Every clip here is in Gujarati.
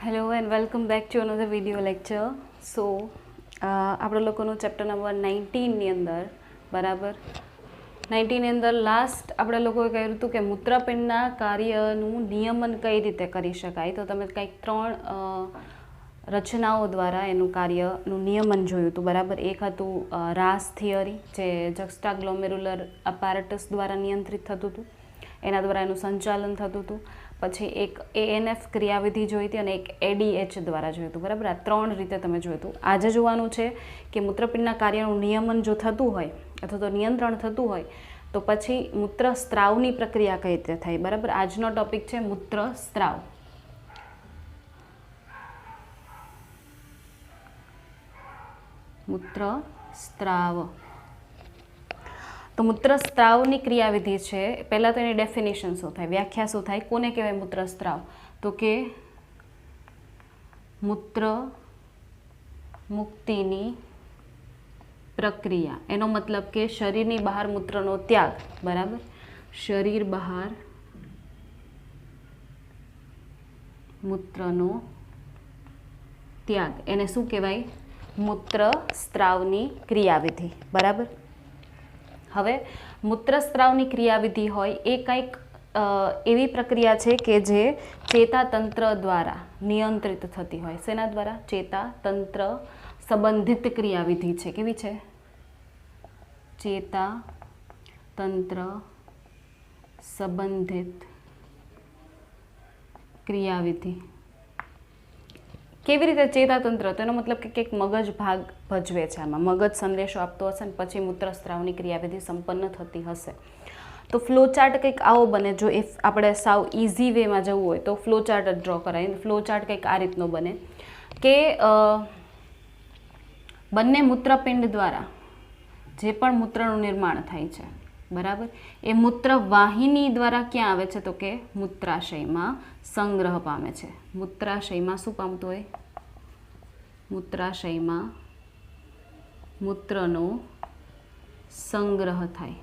Hello and welcome back to another video lecture. So, આપણે લોકોનું ચેપ્ટર નંબર 19ની અંદર બરાબર 19 ની અંદર લાસ્ટ આપણે લોકોએ કહ્યું હતું કે મૂત્રપિંડના કાર્યનું નિયમન કઈ રીતે કરી શકાય. તો તમે કંઈક 3 રચનાઓ દ્વારા એનું કાર્યનું નિયમન જોયું હતું બરાબર. એક હતું રાસ થિયરી, જે જક્સ્ટાગ્લોમેરુલર અપારેટસ દ્વારા નિયંત્રિત થતું હતું, એના દ્વારા એનું સંચાલન થતું હતું. પછી એક ANF ક્રિયાવિધિ જોઈ હતી અને એક ADH દ્વારા જોયું હતું બરાબર. આ 3 રીતે તમે જોયું હતું. આજે જોવાનું છે કે મૂત્રપિંડના કાર્યનું નિયમન જો થતું હોય અથવા તો નિયંત્રણ થતું હોય તો પછી મૂત્ર સ્ત્રાવની પ્રક્રિયા કઈ રીતે થાય બરાબર. આજનો ટોપિક છે મૂત્ર સ્ત્રાવ. મૂત્ર સ્ત્રાવ. તો મૂત્ર સ્ત્રાવની ક્રિયાવિધિ છે. પહેલાં તો એની ડેફિનેશન શું થાય, વ્યાખ્યા શું થાય, કોને કહેવાય મૂત્ર સ્ત્રાવ? તો કે મૂત્ર મુક્તિની પ્રક્રિયા. એનો મતલબ કે શરીરની બહાર મૂત્રનો ત્યાગ બરાબર. શરીર બહાર મૂત્રનો ત્યાગ, એને શું કહેવાય? મૂત્ર સ્ત્રાવની ક્રિયાવિધિ બરાબર. હવે મૂત્રસ્ત્રાવની ક્રિયાવિધિ હોય એ કંઈક એવી પ્રક્રિયા છે કે જે ચેતાતંત્ર દ્વારા નિયંત્રિત થતી હોય. શેના દ્વારા? ચેતાતંત્ર સંબંધિત ક્રિયાવિધિ છે. કેવી છે? ચેતાતંત્ર સંબંધિત ક્રિયાવિધિ. કેવી રીતે ચેતાતંત્ર? તો એનો મતલબ કે કંઈક મગજ ભાગ ભજવે છે આમાં, મગજ સંદેશો આપતો હશે ને પછી મૂત્રસ્ત્રાવની ક્રિયાવિધિ સંપન્ન થતી હશે. તો ફ્લોચાર્ટ કંઈક આવો બને. જો એ આપણે સાવ ઇઝી વેમાં જવું હોય તો ફ્લોચાર્ટ જ ડ્રો કરાય. ફ્લોચાર્ટ કંઈક આ રીતનો બને કે બંને મૂત્રપિંડ દ્વારા જે પણ મૂત્રનું નિર્માણ થાય છે બરાબર, એ મૂત્ર વાહિની દ્વારા ક્યાં આવે છે? તો કે મૂત્રાશયમાં સંગ્રહ પામે છે. મૂત્રાશયમાં શું પામતું હોય? મૂત્રાશયમાં મૂત્રનો સંગ્રહ થાય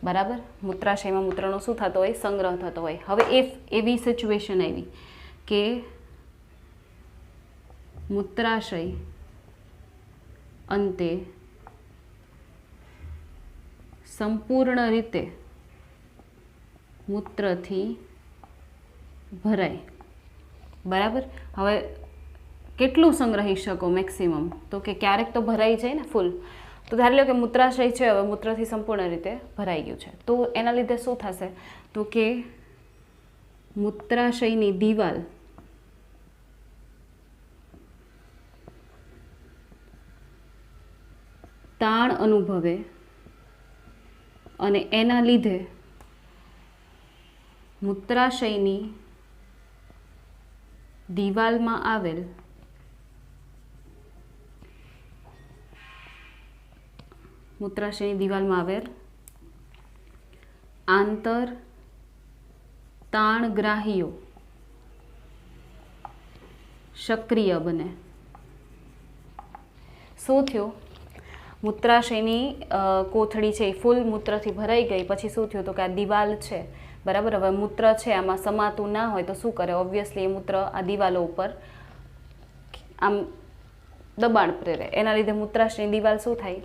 બરાબર. મૂત્રાશયમાં મૂત્રનો શું થતો હોય? સંગ્રહ થતો હોય. હવે એવી સિચ્યુએશન આવી કે મૂત્રાશય અંતે સંપૂર્ણ રીતે મૂત્રથી ભરાય બરાબર. હવે કેટલું સંગ્રહી શકો મેક્સિમમ? તો કે ક્યારેક તો ભરાઈ જાય ને ફૂલ. તો ધારી લો કે મૂત્રાશય છે, હવે મૂત્રથી સંપૂર્ણ રીતે ભરાઈ ગયું છે. તો એના લીધે શું થશે? તો કે મૂત્રાશયની દિવાલ તાણ અનુભવે અને એના લીધે મૂત્રાશયની દિવાલમાં આવેલ આંતર તાણગ્રાહીઓ સક્રિય બને. શું થયું? મૂત્રાશયની કોથળી છે એ ફૂલ મૂત્રથી ભરાઈ ગઈ. પછી શું થયું? તો કે આ દિવાલ છે બરાબર. હવે મૂત્ર છે આમાં સમાતું ના હોય તો શું કરે? ઓબ્વિયસલી એ મૂત્ર આ દિવાલો ઉપર આમ દબાણ પ્રેરે. એના લીધે મૂત્રાશયની દિવાલ શું થાય?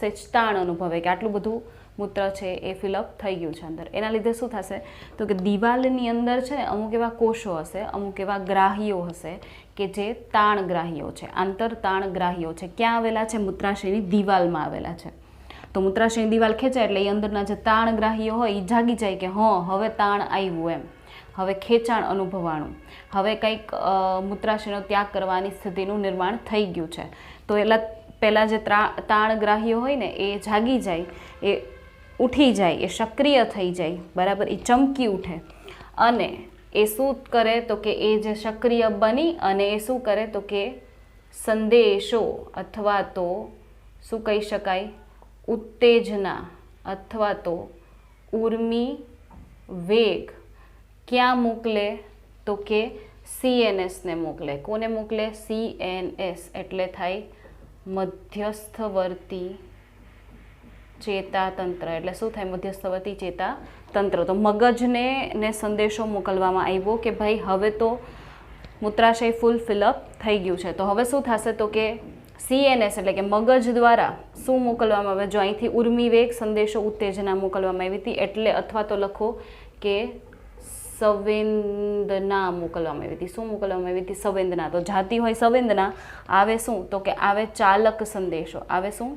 સેજ તાણ અનુભવે કે આટલું બધું મૂત્ર છે એ ફિલઅપ થઈ ગયું છે અંદર. એના લીધે શું થશે? તો કે દિવાલની અંદર છે ને અમુક એવા કોષો હશે, અમુક એવા ગ્રાહીઓ હશે કે જે તાણગ્રાહીઓ છે, આંતર તાણગ્રાહીઓ છે. ક્યાં આવેલા છે? મૂત્રાશયની દિવાલમાં આવેલા છે. તો મૂત્રાશયની દિવાલ ખેંચાય એટલે એ અંદરના જે તાણગ્રાહીઓ હોય એ જાગી જાય કે હવે તાણ આવ્યું, એમ હવે ખેંચાણ અનુભવાણું, હવે કંઈક મૂત્રાશયનો ત્યાગ કરવાની સ્થિતિનું નિર્માણ થઈ ગયું છે. તો પહેલાં જે તાણગ્રાહીઓ હોય ને એ જાગી જાય, એ ઉઠી જાય, એ સક્રિય થઈ જાય બરાબર, એ ચમકી ઉઠે. અને એ શું કરે? તો કે એ જે સક્રિય બની અને એ શું કરે? તો કે સંદેશો અથવા તો શું કહી શકાય? ઉત્તેજના અથવા તો ઉર્મી વેગ ક્યાં મોકલે? તો કે CNSને મોકલે. કોને મોકલે? CNS એટલે થાય મધ્યસ્થવર્તી ચેતાતંત્ર. એટલે શું થાય? મધ્યસ્થવર્તી ચેતાતંત્ર. તો મગજને સંદેશો મોકલવામાં આવ્યો કે ભાઈ હવે તો મૂત્રાશય ફૂલ ફિલઅપ થઈ ગયું છે. તો હવે શું થશે તો કે CNS એટલે કે મગજ દ્વારા શું મોકલવામાં આવે, જો અહીંથી ઉર્મિવેગ સંદેશો ઉત્તેજના મોકલવામાં આવી હતી એટલે, અથવા તો લખો કે સંવેદના મોકલવામાં આવી હતી. શું મોકલવામાં આવી હતી? સંવેદના. તો જાતી હોય સંવેદના, આવે શું તો કે આવે ચાલક સંદેશો. આવે શું?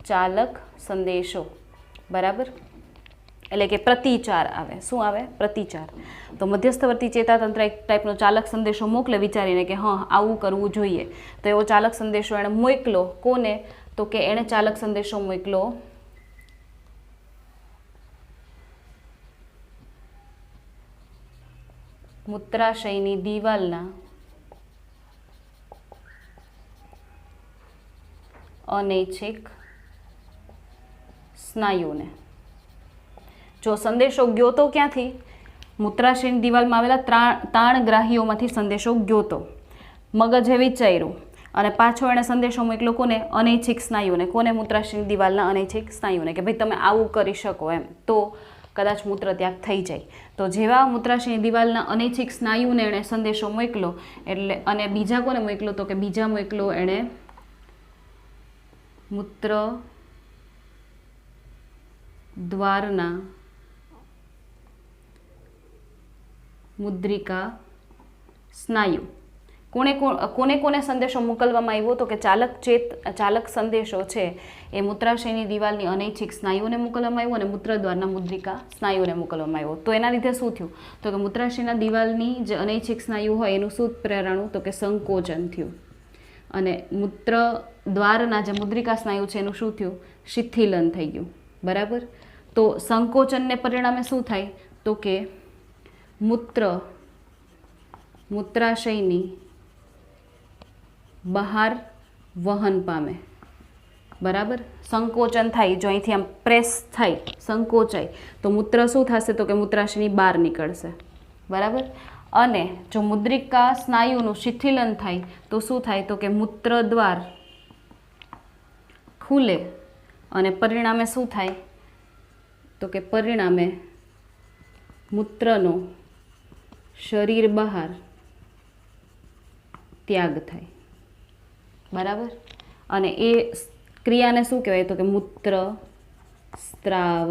ચાલક સંદેશો. બરાબર, એટલે કે પ્રતિચાર આવે. શું આવે? પ્રતિચાર. તો મધ્યસ્થવર્તી ચેતાતંત્ર એક ટાઈપનો ચાલક સંદેશો મોકલે વિચારીને કે હા આવું કરવું જોઈએ. તો એવો ચાલક સંદેશો એણે મોકલો. કોને? તો કે એણે ચાલક સંદેશો મોકલો મૂત્રાશયની દિવાલના અનૈચ્છિક સ્નાયુને. જો સંદેશો ગયો તો ક્યાંથી? મૂત્રાશયની દિવાલમાં આવેલા તાણગ્રાહીઓમાંથી સંદેશો ગયો તો. મગજે વિચાર્યું અને પાછો એણે સંદેશો મોકલ્યો કોને? અનૈચ્છિક સ્નાયુને. કોને? મૂત્રાશયની દિવાલના અનૈચ્છિક સ્નાયુને, કે ભાઈ તમે આવું કરી શકો એમ, તો કદાચ મૂત્રત્યાગ થઈ જાય. તો જેવા મૂત્રાશયની દિવાલના અનૈચ્છિક સ્નાયુને એણે સંદેશો મોકલો એટલે, અને બીજા કોને મોકલો તો કે બીજા મોકલો એણે મૂત્ર દ્વારના મુદ્રિકા સ્નાયુ. કોને કોને સંદેશો મોકલવામાં આવ્યો તો કે ચાલક સંદેશો છે એ મૂત્રાશયની દિવાલની અનૈચ્છિક સ્નાયુઓને મોકલવામાં આવ્યો અને મૂત્રદ્વારના મુદ્રિકા સ્નાયુઓને મોકલવામાં આવ્યો. તો એના લીધે શું થયું તો કે મૂત્રાશયના દિવાલની જે અનૈચ્છિક સ્નાયુ હોય એનું શું પ્રેરણું તો કે સંકોચન થયું, અને મૂત્રદ્વારના જે મુદ્રિકા સ્નાયુ છે એનું શું થયું? શિથિલન થઈ ગયું. બરાબર. તો સંકોચનને પરિણામે શું થાય તો કે મૂત્રાશયની બહાર વહન પામે. બરાબર. સંકોચન થાય, જો અહીંથી આમ પ્રેસ થાય, સંકોચાય, તો મૂત્ર શું થશે તો કે મૂત્રાશયની બહાર નીકળશે. બરાબર. અને જો મુદ્રિકા સ્નાયુનું શિથિલન થાય તો શું થાય તો કે મૂત્રદ્વાર ખુલે અને પરિણામે શું થાય તો કે પરિણામે મૂત્રનો શરીર બહાર ત્યાગ થાય. બરાબર. અને એ ક્રિયાને શું કહેવાય તો કે મૂત્ર સ્ત્રાવ.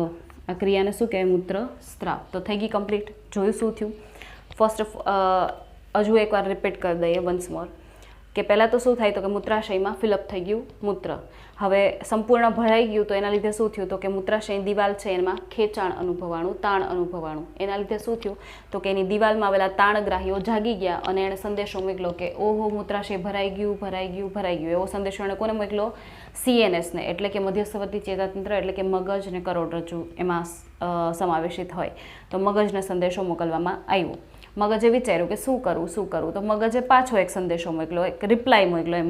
આ ક્રિયાને શું કહેવાય? મૂત્ર સ્ત્રાવ. તો થઈ ગઈ કમ્પ્લીટ. જોયું શું થયું? ફર્સ્ટ હજુ એકવાર રિપીટ કરી દઈએ વન્સ મોર, કે પહેલાં તો શું થાય તો કે મૂત્રાશયમાં ફિલઅપ થઈ ગયું મૂત્ર. હવે સંપૂર્ણ ભરાઈ ગયું તો એના લીધે શું થયું તો કે મૂત્રાશયની દિવાલ છે એમાં ખેંચાણ અનુભવાણું, તાણ અનુભવાણું. એના લીધે શું થયું તો કે એની દિવાલમાં આવેલા તાણગ્રાહીઓ જાગી ગયા અને એણે સંદેશો મોકલો કે ઓહો મૂત્રાશય ભરાઈ ગયું, ભરાઈ ગયું, ભરાઈ ગયું. એવો સંદેશો એણે કોને મોકલો? CNSને, એટલે કે મધ્યસ્થવર્તી ચેતાતંત્ર, એટલે કે મગજ અને કરોડરજ્જુ એમાં સમાવેશિત હોય. તો મગજને સંદેશો મોકલવામાં આવ્યો. મગજે વિચાર્યું કે શું કરવું. તો મગજે પાછો એક સંદેશો મોકલો, એક રિપ્લાય મોકલો. એમ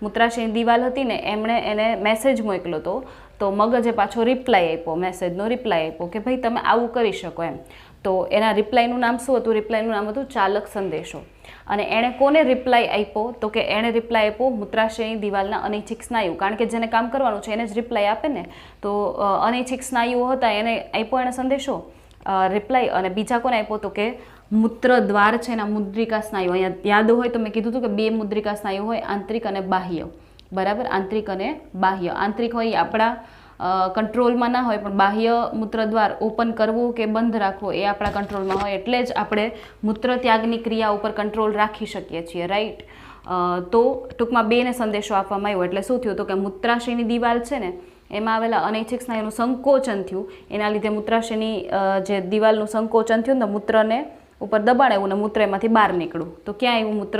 મૂત્રાશયની દિવાલ હતી ને એમણે એને મેસેજ મોકલો તો મગજે પાછો રિપ્લાય આપ્યો, મેસેજનો રિપ્લાય આપ્યો કે ભાઈ તમે આવું કરી શકો એમ. તો એના રિપ્લાયનું નામ શું હતું? રિપ્લાયનું નામ હતું ચાલક સંદેશો. અને એણે કોને રિપ્લાય આપ્યો તો કે એણે રિપ્લાય આપ્યો મૂત્રાશયની દિવાલના અનૈચ્છિક સ્નાયુ, કારણ કે જેને કામ કરવાનું છે એને જ રિપ્લાય આપે ને. તો અનૈચ્છિક સ્નાયુઓ હતા એને આપ્યો એણે સંદેશો રિપ્લાય. અને બીજા કોને આપ્યો તો કે મૂત્રદ્વાર છે એના મુદ્રિકા સ્નાયુ. અહીંયા યાદ હોય તો મેં કીધું હતું કે બે મુદ્રિકા સ્નાયુ હોય, આંતરિક અને બાહ્ય. બરાબર. આંતરિક અને બાહ્ય. આંતરિક હોય એ આપણા કંટ્રોલમાં ના હોય, પણ બાહ્ય મૂત્રદ્વાર ઓપન કરવું કે બંધ રાખવો એ આપણા કંટ્રોલમાં હોય, એટલે જ આપણે મૂત્ર ત્યાગની ક્રિયા ઉપર કંટ્રોલ રાખી શકીએ છીએ. રાઈટ. તો ટૂંકમાં બેને સંદેશો આપવામાં આવ્યો. એટલે શું થયું તો કે મૂત્રાશયની દિવાલ છે ને એમાં આવેલા અનૈચ્છિક સ્નાયુનું સંકોચન થયું. એના લીધે મૂત્રાશયની જે દિવાલનું સંકોચન થયું ને મૂત્રને ઉપર દબાણ આવ્યું ને મૂત્ર એમાંથી બહાર નીકળ્યું. તો ક્યાં આવ્યું? મૂત્ર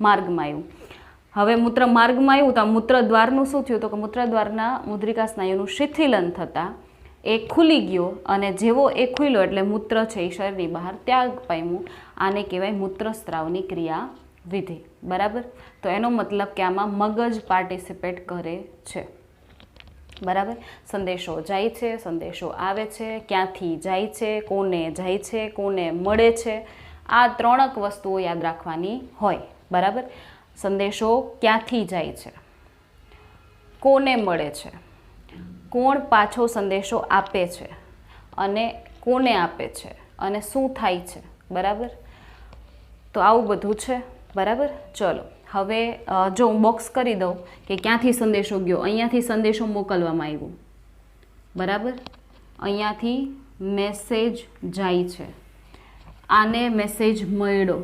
માર્ગમાં આવ્યું. હવે મૂત્ર માર્ગમાં આવ્યું તો મૂત્રદ્વારનું શું થયું તો કે મૂત્રદ્વારના મુદ્રિકા સ્નાયુનું શિથિલન થતાં એ ખુલી ગયો, અને જેવો એ ખુલ્યો એટલે મૂત્ર છે એ શરીરની બહાર ત્યાગ પામ્યું. આને કહેવાય મૂત્રસ્ત્રાવની ક્રિયા વિધિ. બરાબર. તો એનો મતલબ કે આમાં મગજ પાર્ટિસિપેટ કરે છે. બરાબર. સંદેશો જાય છે, સંદેશો આવે છે, ક્યાંથી જાય છે, કોને જાય છે, કોને મળે છે, આ ત્રણક વસ્તુઓ યાદ રાખવાની હોય. બરાબર. સંદેશો ક્યાંથી જાય છે, કોને મળે છે, કોણ પાછો સંદેશો આપે છે, અને કોને આપે છે, અને શું થાય છે. બરાબર. તો આવું બધું છે, બરાબર. ચલો હવે જો હું બોક્સ કરી દઉં કે ક્યાંથી સંદેશો ગયો, અહીંયાથી સંદેશો મોકલવામાં આવ્યો, બરાબર. અહીંયાથી મેસેજ જાય છે, આને મેસેજ મળ્યો,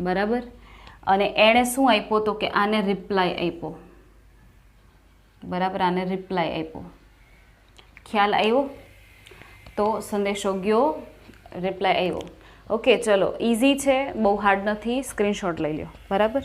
બરાબર. અને એણે શું આપ્યો તો કે આને રિપ્લાય આપ્યો, બરાબર. આને રિપ્લાય આપ્યો, ખ્યાલ આવ્યો. તો સંદેશો ગયો, રિપ્લાય આવ્યો. ઓકે, ચલો ઇઝી છે, બહુ હાર્ડ નથી. સ્ક્રીનશોટ લઈ લો, બરાબર.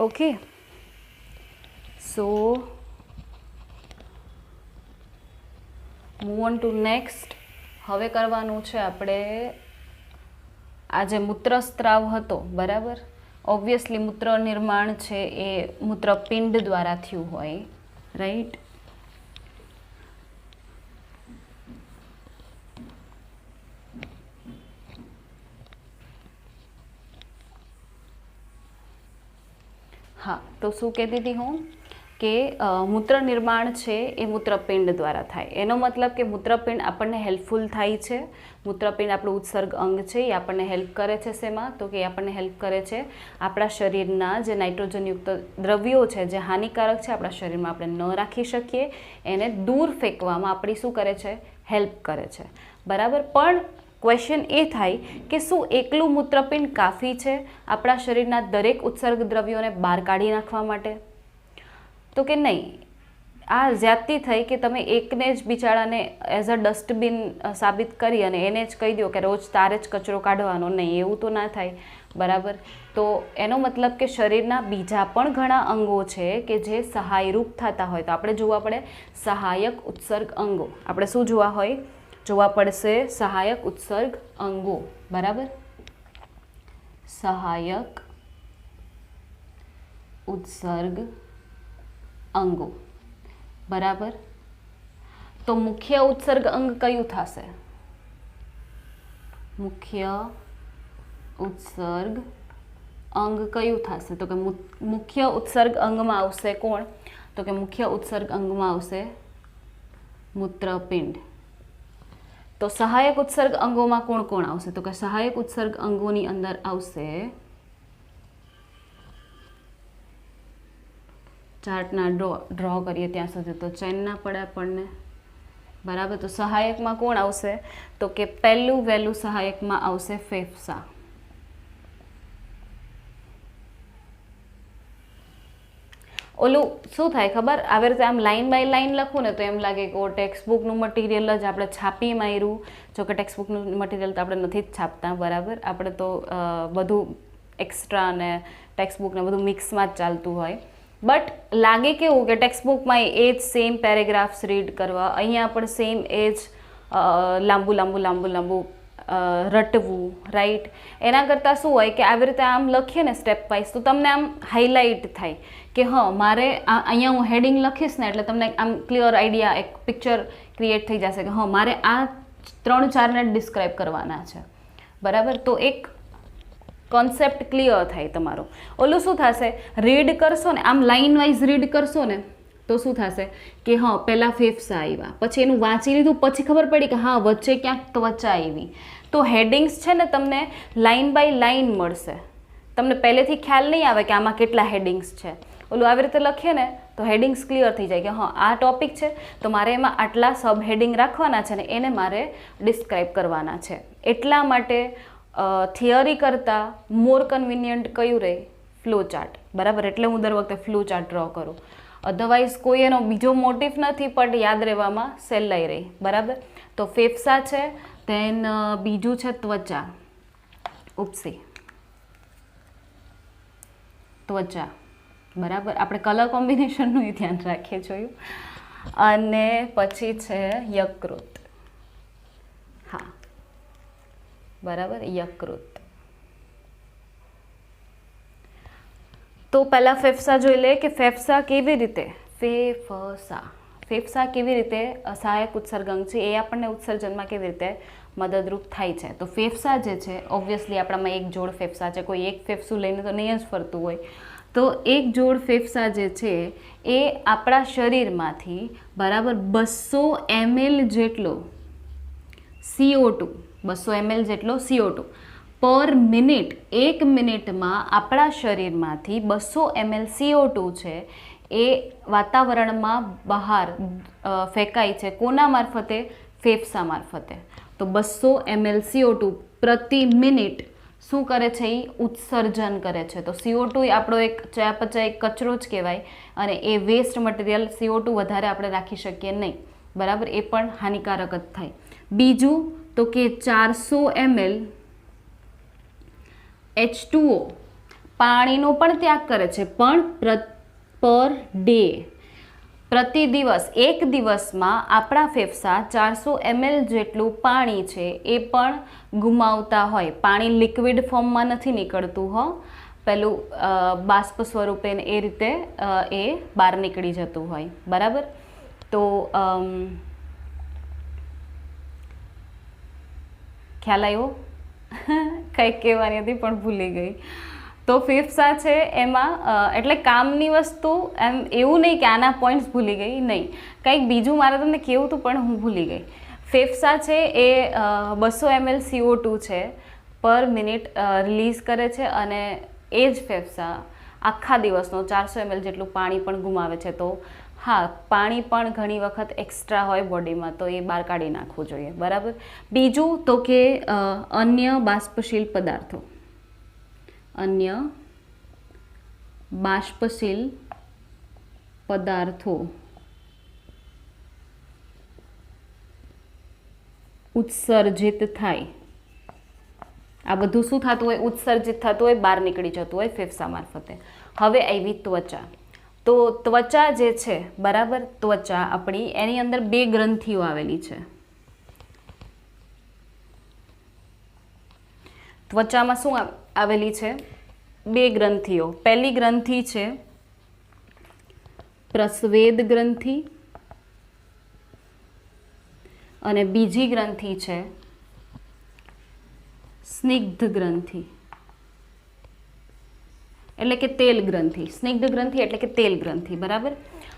Okay, so move on two next. હવે કરવાનું છે આપણે આ જે મૂત્રસ્ત્રાવ હતો, બરાબર. ઓબ્વિયસલી મૂત્ર નિર્માણ છે એ મૂત્રપિંડ દ્વારા થયું હોય, રાઈટ. હા, તો શું કહેતી હતી હું કે મૂત્ર નિર્માણ છે એ મૂત્રપિંડ દ્વારા થાય. એનો મતલબ કે મૂત્રપિંડ આપણને હેલ્પફુલ થાય છે. મૂત્રપિંડ આપણું ઉત્સર્ગ અંગ છે, એ આપણને હેલ્પ કરે છે શેમાં? તો કે એ આપણને હેલ્પ કરે છે આપણા શરીરના જે નાઇટ્રોજનયુક્ત દ્રવ્યો છે જે હાનિકારક છે આપણા શરીરમાં આપણે ન રાખી શકીએ એને દૂર ફેંકવામાં આપણી શું કરે છે? હેલ્પ કરે છે, બરાબર. પણ ક્વેશ્ચન એ થાય કે શું એકલું મૂત્રપિંડ કાફી છે આપણા શરીરના દરેક ઉત્સર્ગ દ્રવ્યોને બહાર કાઢી નાખવા માટે? તો કે નહીં. આ જ્યાદતી થઈ કે તમે એકને જ બિચારાને એઝ અ ડસ્ટબિન સાબિત કરી અને એને જ કહી દો કે રોજ તારે જ કચરો કાઢવાનો. નહીં, એવું તો ના થાય, બરાબર. તો એનો મતલબ કે શરીરના બીજા પણ ઘણા અંગો છે કે જે સહાયરૂપ થતા હોય. તો આપણે જોવા પડે સહાયક ઉત્સર્ગ અંગો. આપણે શું જોવા હોય? જોવા પડશે સહાયક ઉત્સર્ગ અંગો, બરાબર. સહાયક ઉત્સર્ગ અંગો, બરાબર. તો મુખ્ય ઉત્સર્ગ અંગ કયું થશે? મુખ્ય ઉત્સર્ગ અંગ કયું થશે? તો કે મુખ્ય ઉત્સર્ગ અંગમાં આવશે કોણ? તો કે મુખ્ય ઉત્સર્ગ અંગમાં આવશે મૂત્રપિંડ. તો સહાયક ઉત્સર્ગ અંગોમાં કોણ કોણ આવશે? તો કે સહાયક ઉત્સર્ગ અંગોની અંદર આવશે, ચાર્ટના ડ્રો કરીએ ત્યાં સુધી તો ચેન ના પડે આપણને, બરાબર. તો સહાયકમાં કોણ આવશે? તો કે પહેલું વહેલું સહાયકમાં આવશે ફેફસા. ઓલું શું થાય ખબર? આવી રીતે આમ લાઇન બાય લાઇન લખું ને તો એમ લાગે કે ટેક્સ્ટ બુકનું મટીરિયલ જ આપણે છાપી માર્યું. જો કે ટેક્સ્ટ બુકનું મટીરિયલ તો આપણે નથી જ છાપતા, બરાબર. આપણે તો બધું એક્સ્ટ્રા અને ટેક્સ્ટ બુકને બધું મિક્સમાં જ ચાલતું હોય. બટ લાગે કેવું કે ટેક્સ્ટ બુકમાં એ જ સેમ પેરેગ્રાફ્સ રીડ કરવા, અહીંયા પણ સેમ એ જ લાંબુ લાંબુ લાંબુ લાંબુ રટવું, રાઈટ. એના કરતાં શું હોય કે આવી રીતે આમ લખીએ ને સ્ટેપ વાઇઝ તો તમને આમ હાઇલાઇટ થાય કે હા મારે અહીંયા હું હેડિંગ લખીશ ને એટલે તમને આમ ક્લિયર આઈડિયા, એક પિક્ચર ક્રિએટ થઈ જશે કે હા મારે આ 3-4ને ડિસ્ક્રાઇબ કરવાના છે, બરાબર. તો એક કોન્સેપ્ટ ક્લિયર થાય તમારો. ઓલું શું થશે? રીડ કરશો ને આમ લાઇન વાઇઝ રીડ કરશો ને તો શું થશે કે હા પહેલાં ફેફસા આવ્યા, પછી એનું વાંચી લીધું, પછી ખબર પડી કે હા વચ્ચે ક્યાંક ત્વચા આવી. તો હેડિંગ્સ છે ને તમને લાઇન બાય લાઇન મળશે. તમને પહેલેથી ખ્યાલ નહીં આવે કે આમાં કેટલા હેડિંગ્સ છે. ઓલું આવી રીતે લખીએ ને તો હેડિંગ્સ ક્લિયર થઈ જાય કે હા આ ટોપિક છે તો મારે એમાં આટલા સબ હેડિંગ રાખવાના છે ને એને મારે ડિસ્ક્રાઇબ કરવાના છે. એટલા માટે થિયરી કરતાં મોર કન્વિનિયન્ટ કયું રહે? ફ્લો ચાર્ટ, બરાબર. એટલે હું દર વખતે ફ્લો ચાર્ટ ડ્રો કરું. અધરવાઇઝ કોઈ એનો બીજો મોટિવ નથી પણ યાદ રહેવામાં સહેલાઈ રહી, બરાબર. તો ફેફસા છે, ધેન બીજું છે ત્વચા, ઉપસી ત્વચા, બરાબર. આપણે કલર કોમ્બિનેશનનું ધ્યાન રાખીએ જોયું. અને પછી છે યકૃત. હા, બરાબર, યકૃત. તો પહેલાં ફેફસા જોઈ લે કે ફેફસા કેવી રીતે ફેફસા કેવી રીતે સહાયક ઉત્સર્ગંગ છે, એ આપણને ઉત્સર્જનમાં કેવી રીતે મદદરૂપ થાય છે. તો ફેફસા જે છે ઓબ્વિયસલી આપણામાં એક જોડ ફેફસા છે, કોઈ એક ફેફસું લઈને તો નહીં જ ફરતું હોય. તો એક જોડ ફેફસા જે છે એ આપણા શરીરમાંથી બરાબર 200 ml જેટલો CO2 200 ml જેટલો CO2 પર મિનિટ, 1 મિનિટમાં આપણા શરીરમાંથી 200 ml CO2 છે એ વાતાવરણમાં બહાર ફેંકાય છે. કોના મારફતે? ફેફસા મારફતે. તો 200 ml CO2 પ્રતિ મિનિટ શું કરે છે? એ ઉત્સર્જન કરે છે. તો CO2 એ આપણો એક ચયાપચય કચરો જ કહેવાય અને એ વેસ્ટ મટીરિયલ CO2 વધારે આપણે રાખી શકીએ નહીં, બરાબર, એ પણ હાનિકારક જ થાય. બીજું તો કે 400 ml H2O પાણીનો પણ ત્યાગ કરે છે, પણ પર ડે, પ્રતિ દિવસ, એક દિવસમાં આપણા ફેફસા 400 ml જેટલું પાણી છે એ પણ ગુમાવતા હોય. પાણી લિક્વિડ ફોર્મમાં નથી નીકળતું હો, પેલું બાષ્પ સ્વરૂપે એ રીતે એ બહાર નીકળી જતું હોય, બરાબર. તો ખ્યાલ આવ્યો? કંઈક કહેવાની હતી પણ ભૂલી ગઈ. તો ફેફસા છે એમાં એટલે કામની વસ્તુ, એમ એવું નહીં કે આના પોઈન્ટ્સ ભૂલી ગઈ, નહીં, કંઈક બીજું મારે તમને કહેવું હતું પણ હું ભૂલી ગઈ. ફેફસા છે એ 200 ml CO2 છે પર મિનિટ રિલીઝ કરે છે અને એ જ ફેફસા આખા દિવસનો 400 ml જેટલું પાણી પણ ગુમાવે છે. તો હા, પાણી પણ ઘણી વખત એક્સ્ટ્રા હોય બોડીમાં, તો એ બહાર કાઢી નાખવું જોઈએ, બરાબર. બીજું તો કે અન્ય બાષ્પશીલ પદાર્થો, અન્ય બાષ્પશીલ પદાર્થો ઉત્સર્જિત થાય. આ બધું શું થતું હોય? ઉત્સર્જિત થતું હોય, બહાર નીકળી જતું હોય ફેફસા મારફતે. હવે આવી ત્વચા. તો ત્વચા જે છે, બરાબર, ત્વચા આપણી, એની અંદર 2 ગ્રંથિઓ આવેલી છે. ત્વચામાં શું આવેલી છે? 2 ગ્રંથિઓ. પહેલી ગ્રંથિ છે પ્રસ્વેદ ગ્રંથિ અને બીજી ગ્રંથિ છે સ્નિગ્ધ ગ્રંથિ, એટલે કે તેલ ગ્રંથિ. સ્નિગ્ધ ગ્રંથિ એટલે કે તેલ ગ્રંથિ, બરાબર.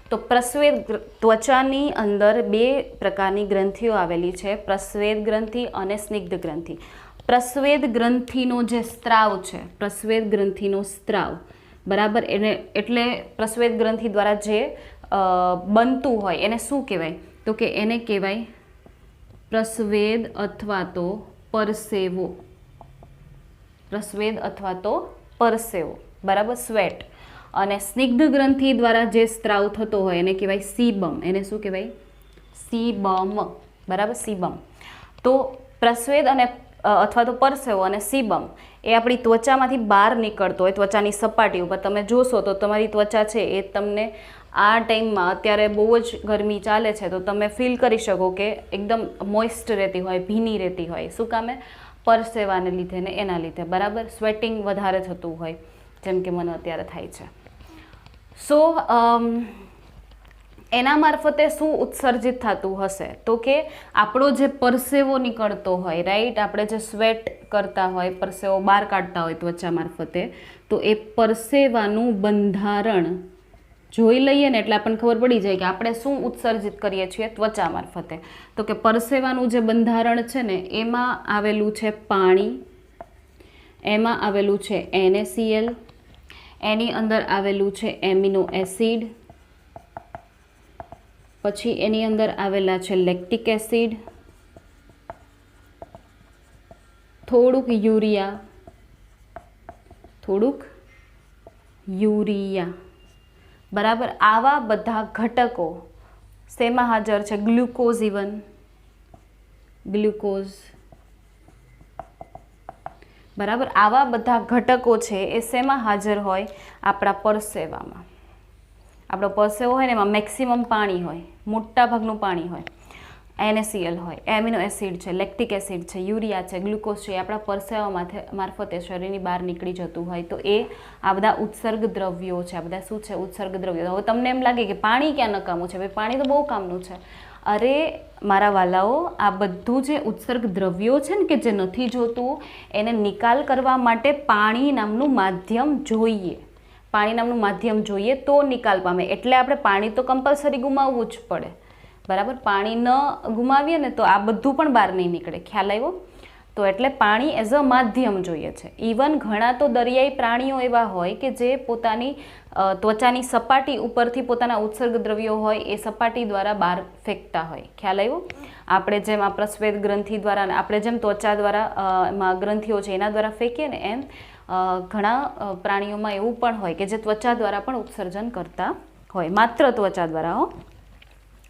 તો પ્રસ્વેદ, ત્વચાની અંદર 2 પ્રકારની ગ્રંથિઓ આવેલી છે, પ્રસ્વેદ ગ્રંથિ અને સ્નિગ્ધ ગ્રંથિ. પ્રસ્વેદ ગ્રંથિનો જે સ્ત્રાવ છે, પ્રસ્વેદ ગ્રંથિનો સ્ત્રાવ, બરાબર, એને એટલે પ્રસ્વેદ ગ્રંથિ દ્વારા જે બનતું હોય એને શું કહેવાય? તો કે એને કહેવાય પ્રસ્વેદ અથવા તો પરસેવો. પ્રસ્વેદ અથવા તો પરસેવો, બરાબર, સ્વેટ. અને સ્નિગ્ધ ગ્રંથિ દ્વારા જે સ્ત્રાવ થતો હોય એને કહેવાય સીબમ. એને શું કહેવાય? સીબમ, બરાબર, સીબમ. તો પ્રસ્વેદ અને અથવા તો પરસેવો અને સીબમ એ આપણી ત્વચામાંથી બહાર નીકળતો હોય, ત્વચાની સપાટી ઉપર. તમે જોશો તો તમારી ત્વચા છે એ તમને આ ટાઈમમાં, અત્યારે બહુ જ ગરમી ચાલે છે, તો તમે ફીલ કરી શકો કે એકદમ મોઇસ્ટ રહેતી હોય, ભીની રહેતી હોય. શું કામે? પરસેવાને લીધે ને એના લીધે, બરાબર, સ્વેટિંગ વધારે થતું હોય, જેમ કે મને અત્યારે થાય છે. સો એના મારફતે શું ઉત્સર્જિત થતું હશે? તો કે આપણો જે પરસેવો નીકળતો હોય, રાઈટ, આપણે જે સ્વેટ કરતા હોય, પરસેવો બહાર કાઢતા હોય ત્વચા મારફતે, તો એ પરસેવાનું બંધારણ જોઈ લઈએ ને એટલે આપણને ખબર પડી જાય કે આપણે શું ઉત્સર્જિત કરીએ છીએ ત્વચા મારફતે. તો કે પરસેવાનું જે બંધારણ છે ને એમાં આવેલું છે પાણી, એમાં આવેલું છે NaCl, એની અંદર આવેલું છે એમિનો એસિડ, પછી એની અંદર આવેલા છે લેક્ટિક એસિડ, થોડુંક યુરિયા, બરાબર. આવા બધા ઘટકો શેમાં હાજર છે? ગ્લુકોઝ, ઇવન ગ્લુકોઝ, બરાબર. આવા બધા ઘટકો છે એ શેમાં હાજર હોય? આપણા પરસેવામાં. આપણો પરસેવો હોય ને એમાં મેક્સિમમ પાણી હોય, મોટા ભાગનું પાણી હોય. NaCl હોય, એમિનો એસિડ છે, લેક્ટિક એસિડ છે, યુરિયા છે, ગ્લુકોઝ છે, એ આપણા પરસેવા મારફતે શરીરની બહાર નીકળી જતું હોય તો એ આ બધા ઉત્સર્ગ દ્રવ્યો છે. આ બધા શું છે? ઉત્સર્ગ દ્રવ્યો. હવે તમને એમ લાગે કે પાણી ક્યાં નકામું છે? ભાઈ પાણી તો બહુ કામનું છે. અરે મારા વાલાઓ, આ બધું જે ઉત્સર્ગ દ્રવ્યો છે ને કે જે નથી જોતું એને નિકાલ કરવા માટે પાણી નામનું માધ્યમ જોઈએ. પાણી નામનું માધ્યમ જોઈએ તો નિકાલ પામે. એટલે આપણે પાણી તો કમ્પલસરી ગુમાવવું જ પડે, બરાબર. પાણી ન ગુમાવીએ ને તો આ બધું પણ બહાર નહીં નીકળે. ખ્યાલ આવ્યો? તો એટલે પાણી એઝ અ માધ્યમ જોઈએ છે. ઇવન ઘણા તો દરિયાઈ પ્રાણીઓ એવા હોય કે જે પોતાની ત્વચાની સપાટી ઉપરથી પોતાના ઉત્સર્ગ દ્રવ્યો હોય એ સપાટી દ્વારા બહાર ફેંકતા હોય. ખ્યાલ આવ્યો? આપણે જેમ આ પ્રસ્વેદ ગ્રંથિ દ્વારા, આપણે જેમ ત્વચા દ્વારા ગ્રંથિઓ છે એના દ્વારા ફેંકીએ ને એમ ઘણા પ્રાણીઓમાં એવું પણ હોય કે જે ત્વચા દ્વારા પણ ઉત્સર્જન કરતા હોય, માત્ર ત્વચા દ્વારા હો.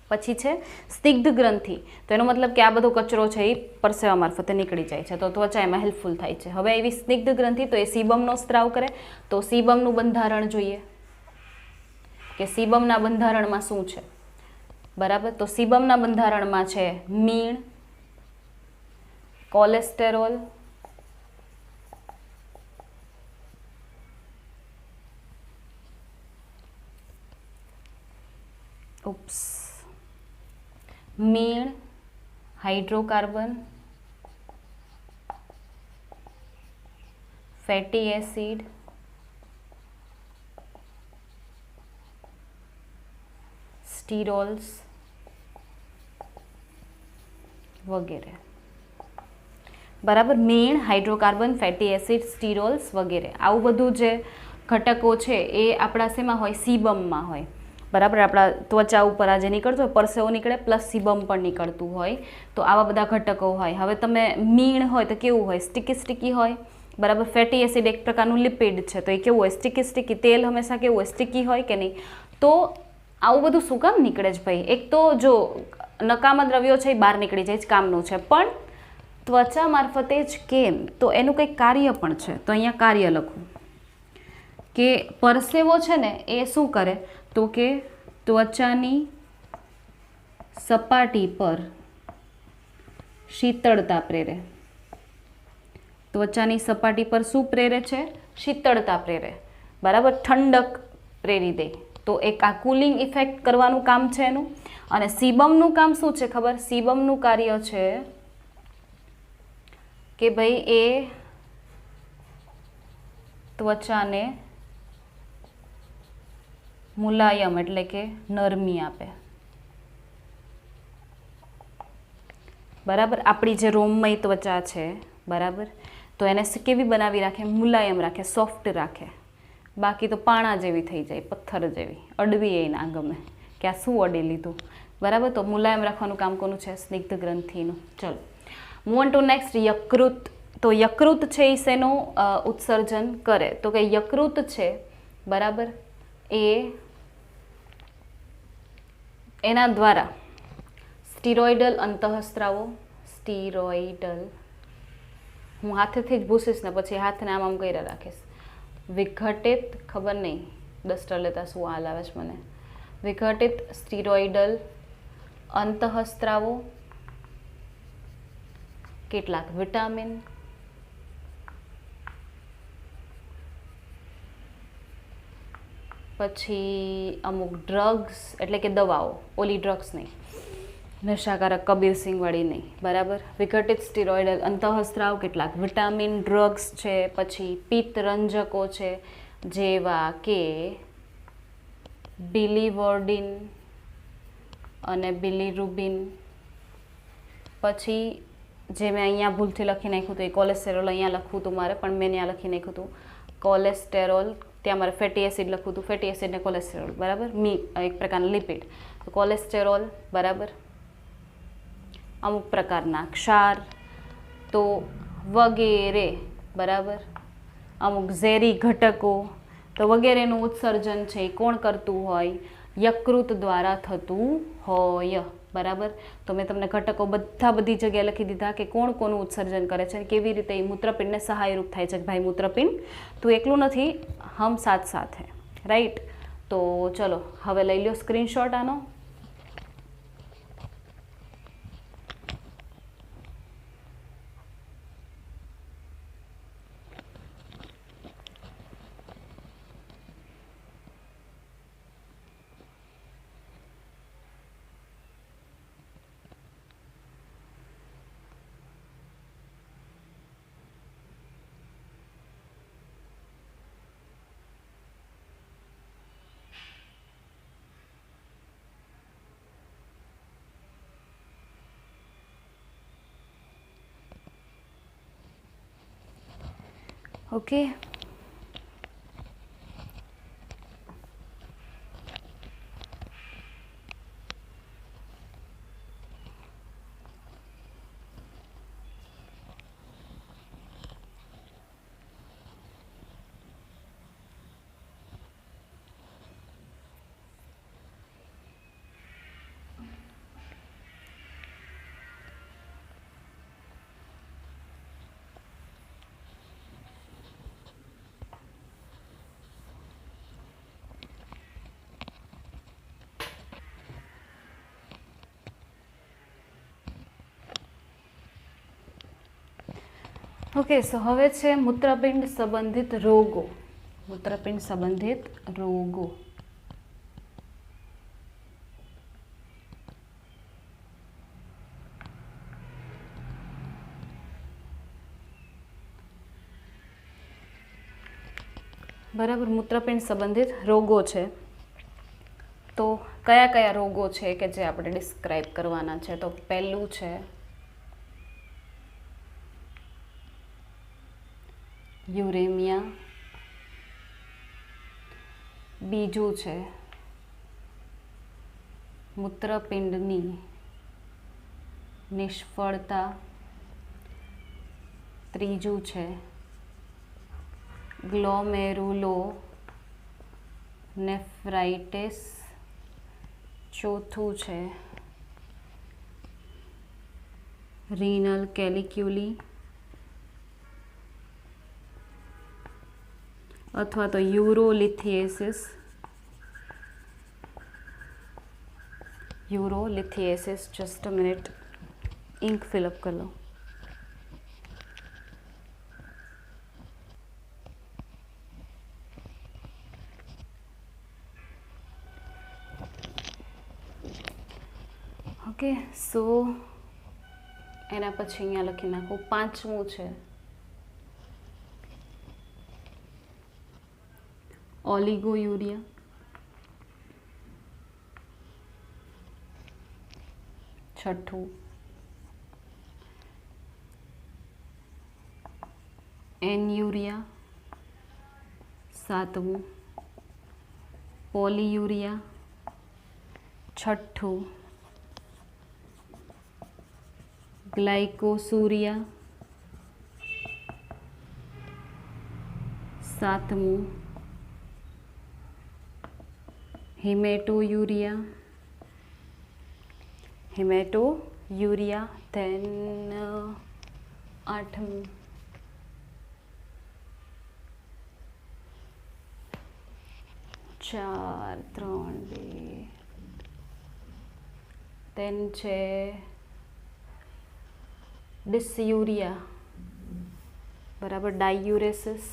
પછી છે સ્નિગ્ધ ગ્રંથિ. તો એનો મતલબ કે આ બધો કચરો છે એ પરસેવા મારફતે નીકળી જાય છે, તો ત્વચા એમાં હેલ્પફુલ થાય છે. હવે એવી સ્નિગ્ધ ગ્રંથિ તો એ સીબમનો સ્ત્રાવ કરે. તો સીબમનું બંધારણ જોઈએ કે સીબમના બંધારણમાં શું છે, બરાબર. તો સીબમના બંધારણમાં છે મીણ, કોલેસ્ટેરોલ, મીણ, હાઇડ્રોકાર્બન, ફેટી એસિડ, સ્ટીરોલ્સ વગેરે, બરાબર. મીણ, હાઇડ્રોકાર્બન, ફેટી એસિડ, સ્ટીરોલ્સ વગેરે આવું બધું જે ઘટકો છે એ આપણા શેમાં હોય? સીબમમાં હોય, બરાબર. આપણા ત્વચા ઉપર આ જે નીકળતું હોય પરસેવો નીકળે પ્લસ સીબમ પણ નીકળતું હોય તો આવા બધા ઘટકો હોય. હવે તમે મીણ હોય તો કેવું હોય? સ્ટીકી સ્ટીકી હોય, બરાબર. ફેટી એસિડ એક પ્રકારનું લિપિડ છે તો એ કેવું હોય? Sticky sticky. તેલ હંમેશા કેવું હોય? સ્ટીકી હોય કે નહીં? તો આવું બધું શું કામ નીકળે છે ભાઈ? એક તો જો નકામા દ્રવ્યો છે એ બહાર નીકળી જાય, કામનું છે, પણ ત્વચા મારફતે જ કેમ? તો એનું કંઈક કાર્ય પણ છે. તો અહીંયા કાર્ય લખું કે પરસેવો છે ને એ શું કરે? તો કે ત્વચાની સપાટી પર શીતળતા પ્રેરે. ત્વચાની સપાટી પર શું પ્રેરે છે? શીતળતા પ્રેરે, બરાબર. ઠંડક પ્રેરી દે. તો એક આ કુલિંગ ઇફેક્ટ કરવાનું કામ છે એનું. અને સીબમનું કામ શું છે ખબર? સીબમનું કાર્ય છે કે ભાઈ એ ત્વચાને મુલાયમ એટલે કે નરમી આપે, બરાબર. આપણી જે રોમમય ત્વચા છે, બરાબર, તો એને કેવી બનાવી રાખે? મુલાયમ રાખે, સોફ્ટ રાખે. બાકી તો પાણા જેવી થઈ જાય, પથ્થર જેવી, અડવી એ ના ગમે કે આ શું અડી લીધું, બરાબર. તો મુલાયમ રાખવાનું કામ કોનું છે? સ્નિગ્ધ ગ્રંથિનું. ચલો મૂવ ઓન ટુ નેક્સ્ટ. યકૃત. તો યકૃત છે એ શેનું ઉત્સર્જન કરે? તો કે યકૃત છે, બરાબર, એ એના દ્વારા સ્ટીરોઇડલ અંતઃસ્ત્રાવો, સ્ટીરોઇડલ, હું હાથેથી જ ભૂસીશ ને પછી હાથને આમ આમ કર્યા રાખીશ. વિઘટિત, ખબર નહીં ડસ્ટર લેતા શું હાલ આવે છે મને. વિઘટિત સ્ટીરોઇડલ અંતઃસ્ત્રાવો, કેટલાક વિટામિન, પછી અમુક ડ્રગ્સ એટલે કે દવાઓ, ઓલી ડ્રગ્સ નહીં, નશાકારક કબીરસિંહવાળી નહીં, બરાબર. વિઘટિત સ્ટીરોઇડલ અંતઃસ્ત્રાવ, કેટલાક વિટામિન, ડ્રગ્સ છે, પછી પિત્તરંજકો છે જેવા કે બિલિવર્ડિન અને બિલિરુબિન. પછી જે મેં અહીંયા ભૂલથી લખી નાખ્યું હતું એ કોલેસ્ટેરોલ અહીંયા લખવું હતું મારે, પણ મેં ત્યાં લખી નાખ્યું હતું કોલેસ્ટેરોલ. ત્યાં મારે ફેટી એસિડ લખવું હતું, ફેટી એસિડ ને કોલેસ્ટેરોલ, બરાબર. એક પ્રકારના લિપિડ. તો કોલેસ્ટેરોલ, બરાબર. અમુક પ્રકારના ક્ષાર તો વગેરે, બરાબર. અમુક ઝેરી ઘટકો તો વગેરેનું ઉત્સર્જન છે એ કોણ કરતું હોય? યકૃત દ્વારા થતું હોય, બરાબર. તો મેં તમને ઘટકો બધી જગ્યાએ લખી દીધા કે કોણ કોનું ઉત્સર્જન કરે છે, કેવી રીતે એ મૂત્રપિંડને સહાયરૂપ થાય છે. ભાઈ મૂત્રપિંડ તું એકલું નથી, હમ સાથ સાથ હે, રાઈટ. તો ચલો હવે લઈ લો સ્ક્રીનશોટ આનો. Okay, okay. સો હવે છે મૂત્રપિંડ સંબંધિત રોગો. મૂત્રપિંડ સંબંધિત રોગો. બરાબર, મૂત્રપિંડ સંબંધિત રોગો છે. તો કયા કયા રોગો છે કે જે આપણે ડિસ્ક્રાઇબ કરવાના છે? તો પહેલું છે યુરેમિયા, બીજું છે મૂત્રપિંડની નિષ્ફળતા, ત્રીજું છે ગ્લોમેરુલોનેફ્રાઇટિસ, ચોથું છે રીનલ કેલિક્યુલી અથવા તો urolithiasis. Just a minute, ink fill up કરી લો. ઓકે, સો એના પછી અહીંયા લખી નાખું. પાંચમું છે ઓલિગોયુરિયા, છઠ્ઠું એન્યુરિયા, સાતમું પોલીયુરિયા, છઠ્ઠું ગ્લાયકોસુરિયા, સાતમું હિમેટોયુરિયા, ધેન આઠમું ચાર ત્રણ બે ધેન છે ડિસયુરિયા, બરાબર, diuresis,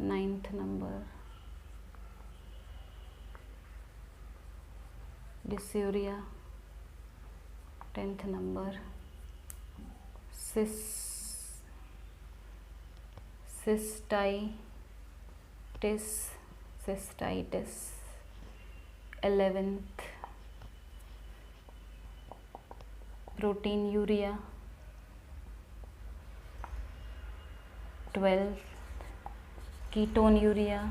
ninth number dysuria, 10th number cystitis, 11th proteinuria, 12th ketonuria,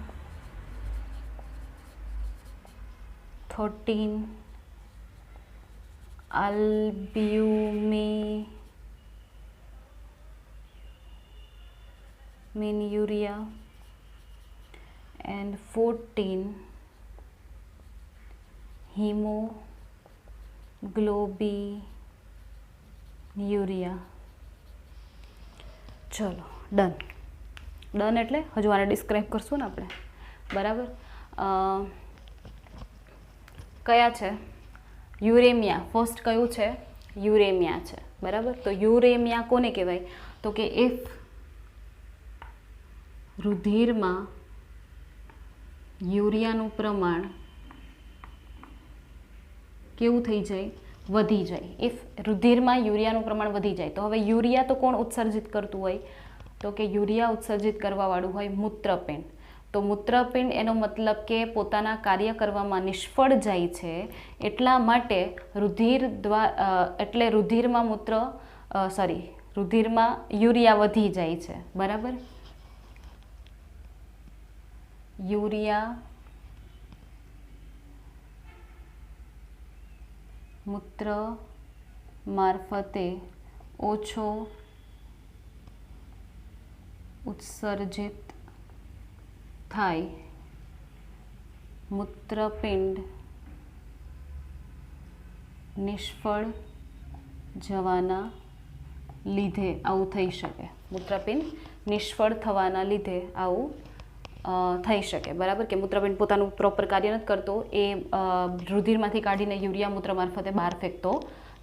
13 albuminuria, and 14 haemoglobinuria. ચલો ડન. ડન એટલે હજુ આને ડિસ્ક્રાઇબ કરશું ને આપણે, બરાબર. કયા છે? યુરેમિયા. ફર્સ્ટ કયું છે? યુરેમિયા છે, બરાબર. તો યુરેમિયા કોને કહેવાય? તો કે ઇફ રુધિરમાં યુરિયાનું પ્રમાણ કેવું થઈ જાય? વધી જાય. ઇફ રુધિરમાં યુરિયાનું પ્રમાણ વધી જાય તો હવે યુરિયા તો કોણ ઉત્સર્જિત કરતું હોય? તો કે યુરિયા ઉત્સર્જિત કરવાવાળું હોય મૂત્રપિંડ. તો મૂત્રપિંડ એનો મતલબ કે પોતાના કાર્ય કરવામાં નિષ્ફળ જાય છે, એટલા માટે રુધિરમાં યુરિયા વધી જાય છે, બરાબર. યુરિયા મૂત્ર મારફતે ઓછો ઉત્સર્જિત થાય, મૂત્રપિંડ નિષ્ફળ જવાના લીધે આવું થઈ શકે. મૂત્રપિંડ નિષ્ફળ થવાના લીધે આવું થઈ શકે, બરાબર. કે મૂત્રપિંડ પોતાનું પ્રોપર કાર્ય નથી કરતો, એ રુધિરમાંથી કાઢીને યુરિયા મૂત્ર મારફતે બહાર ફેંકતો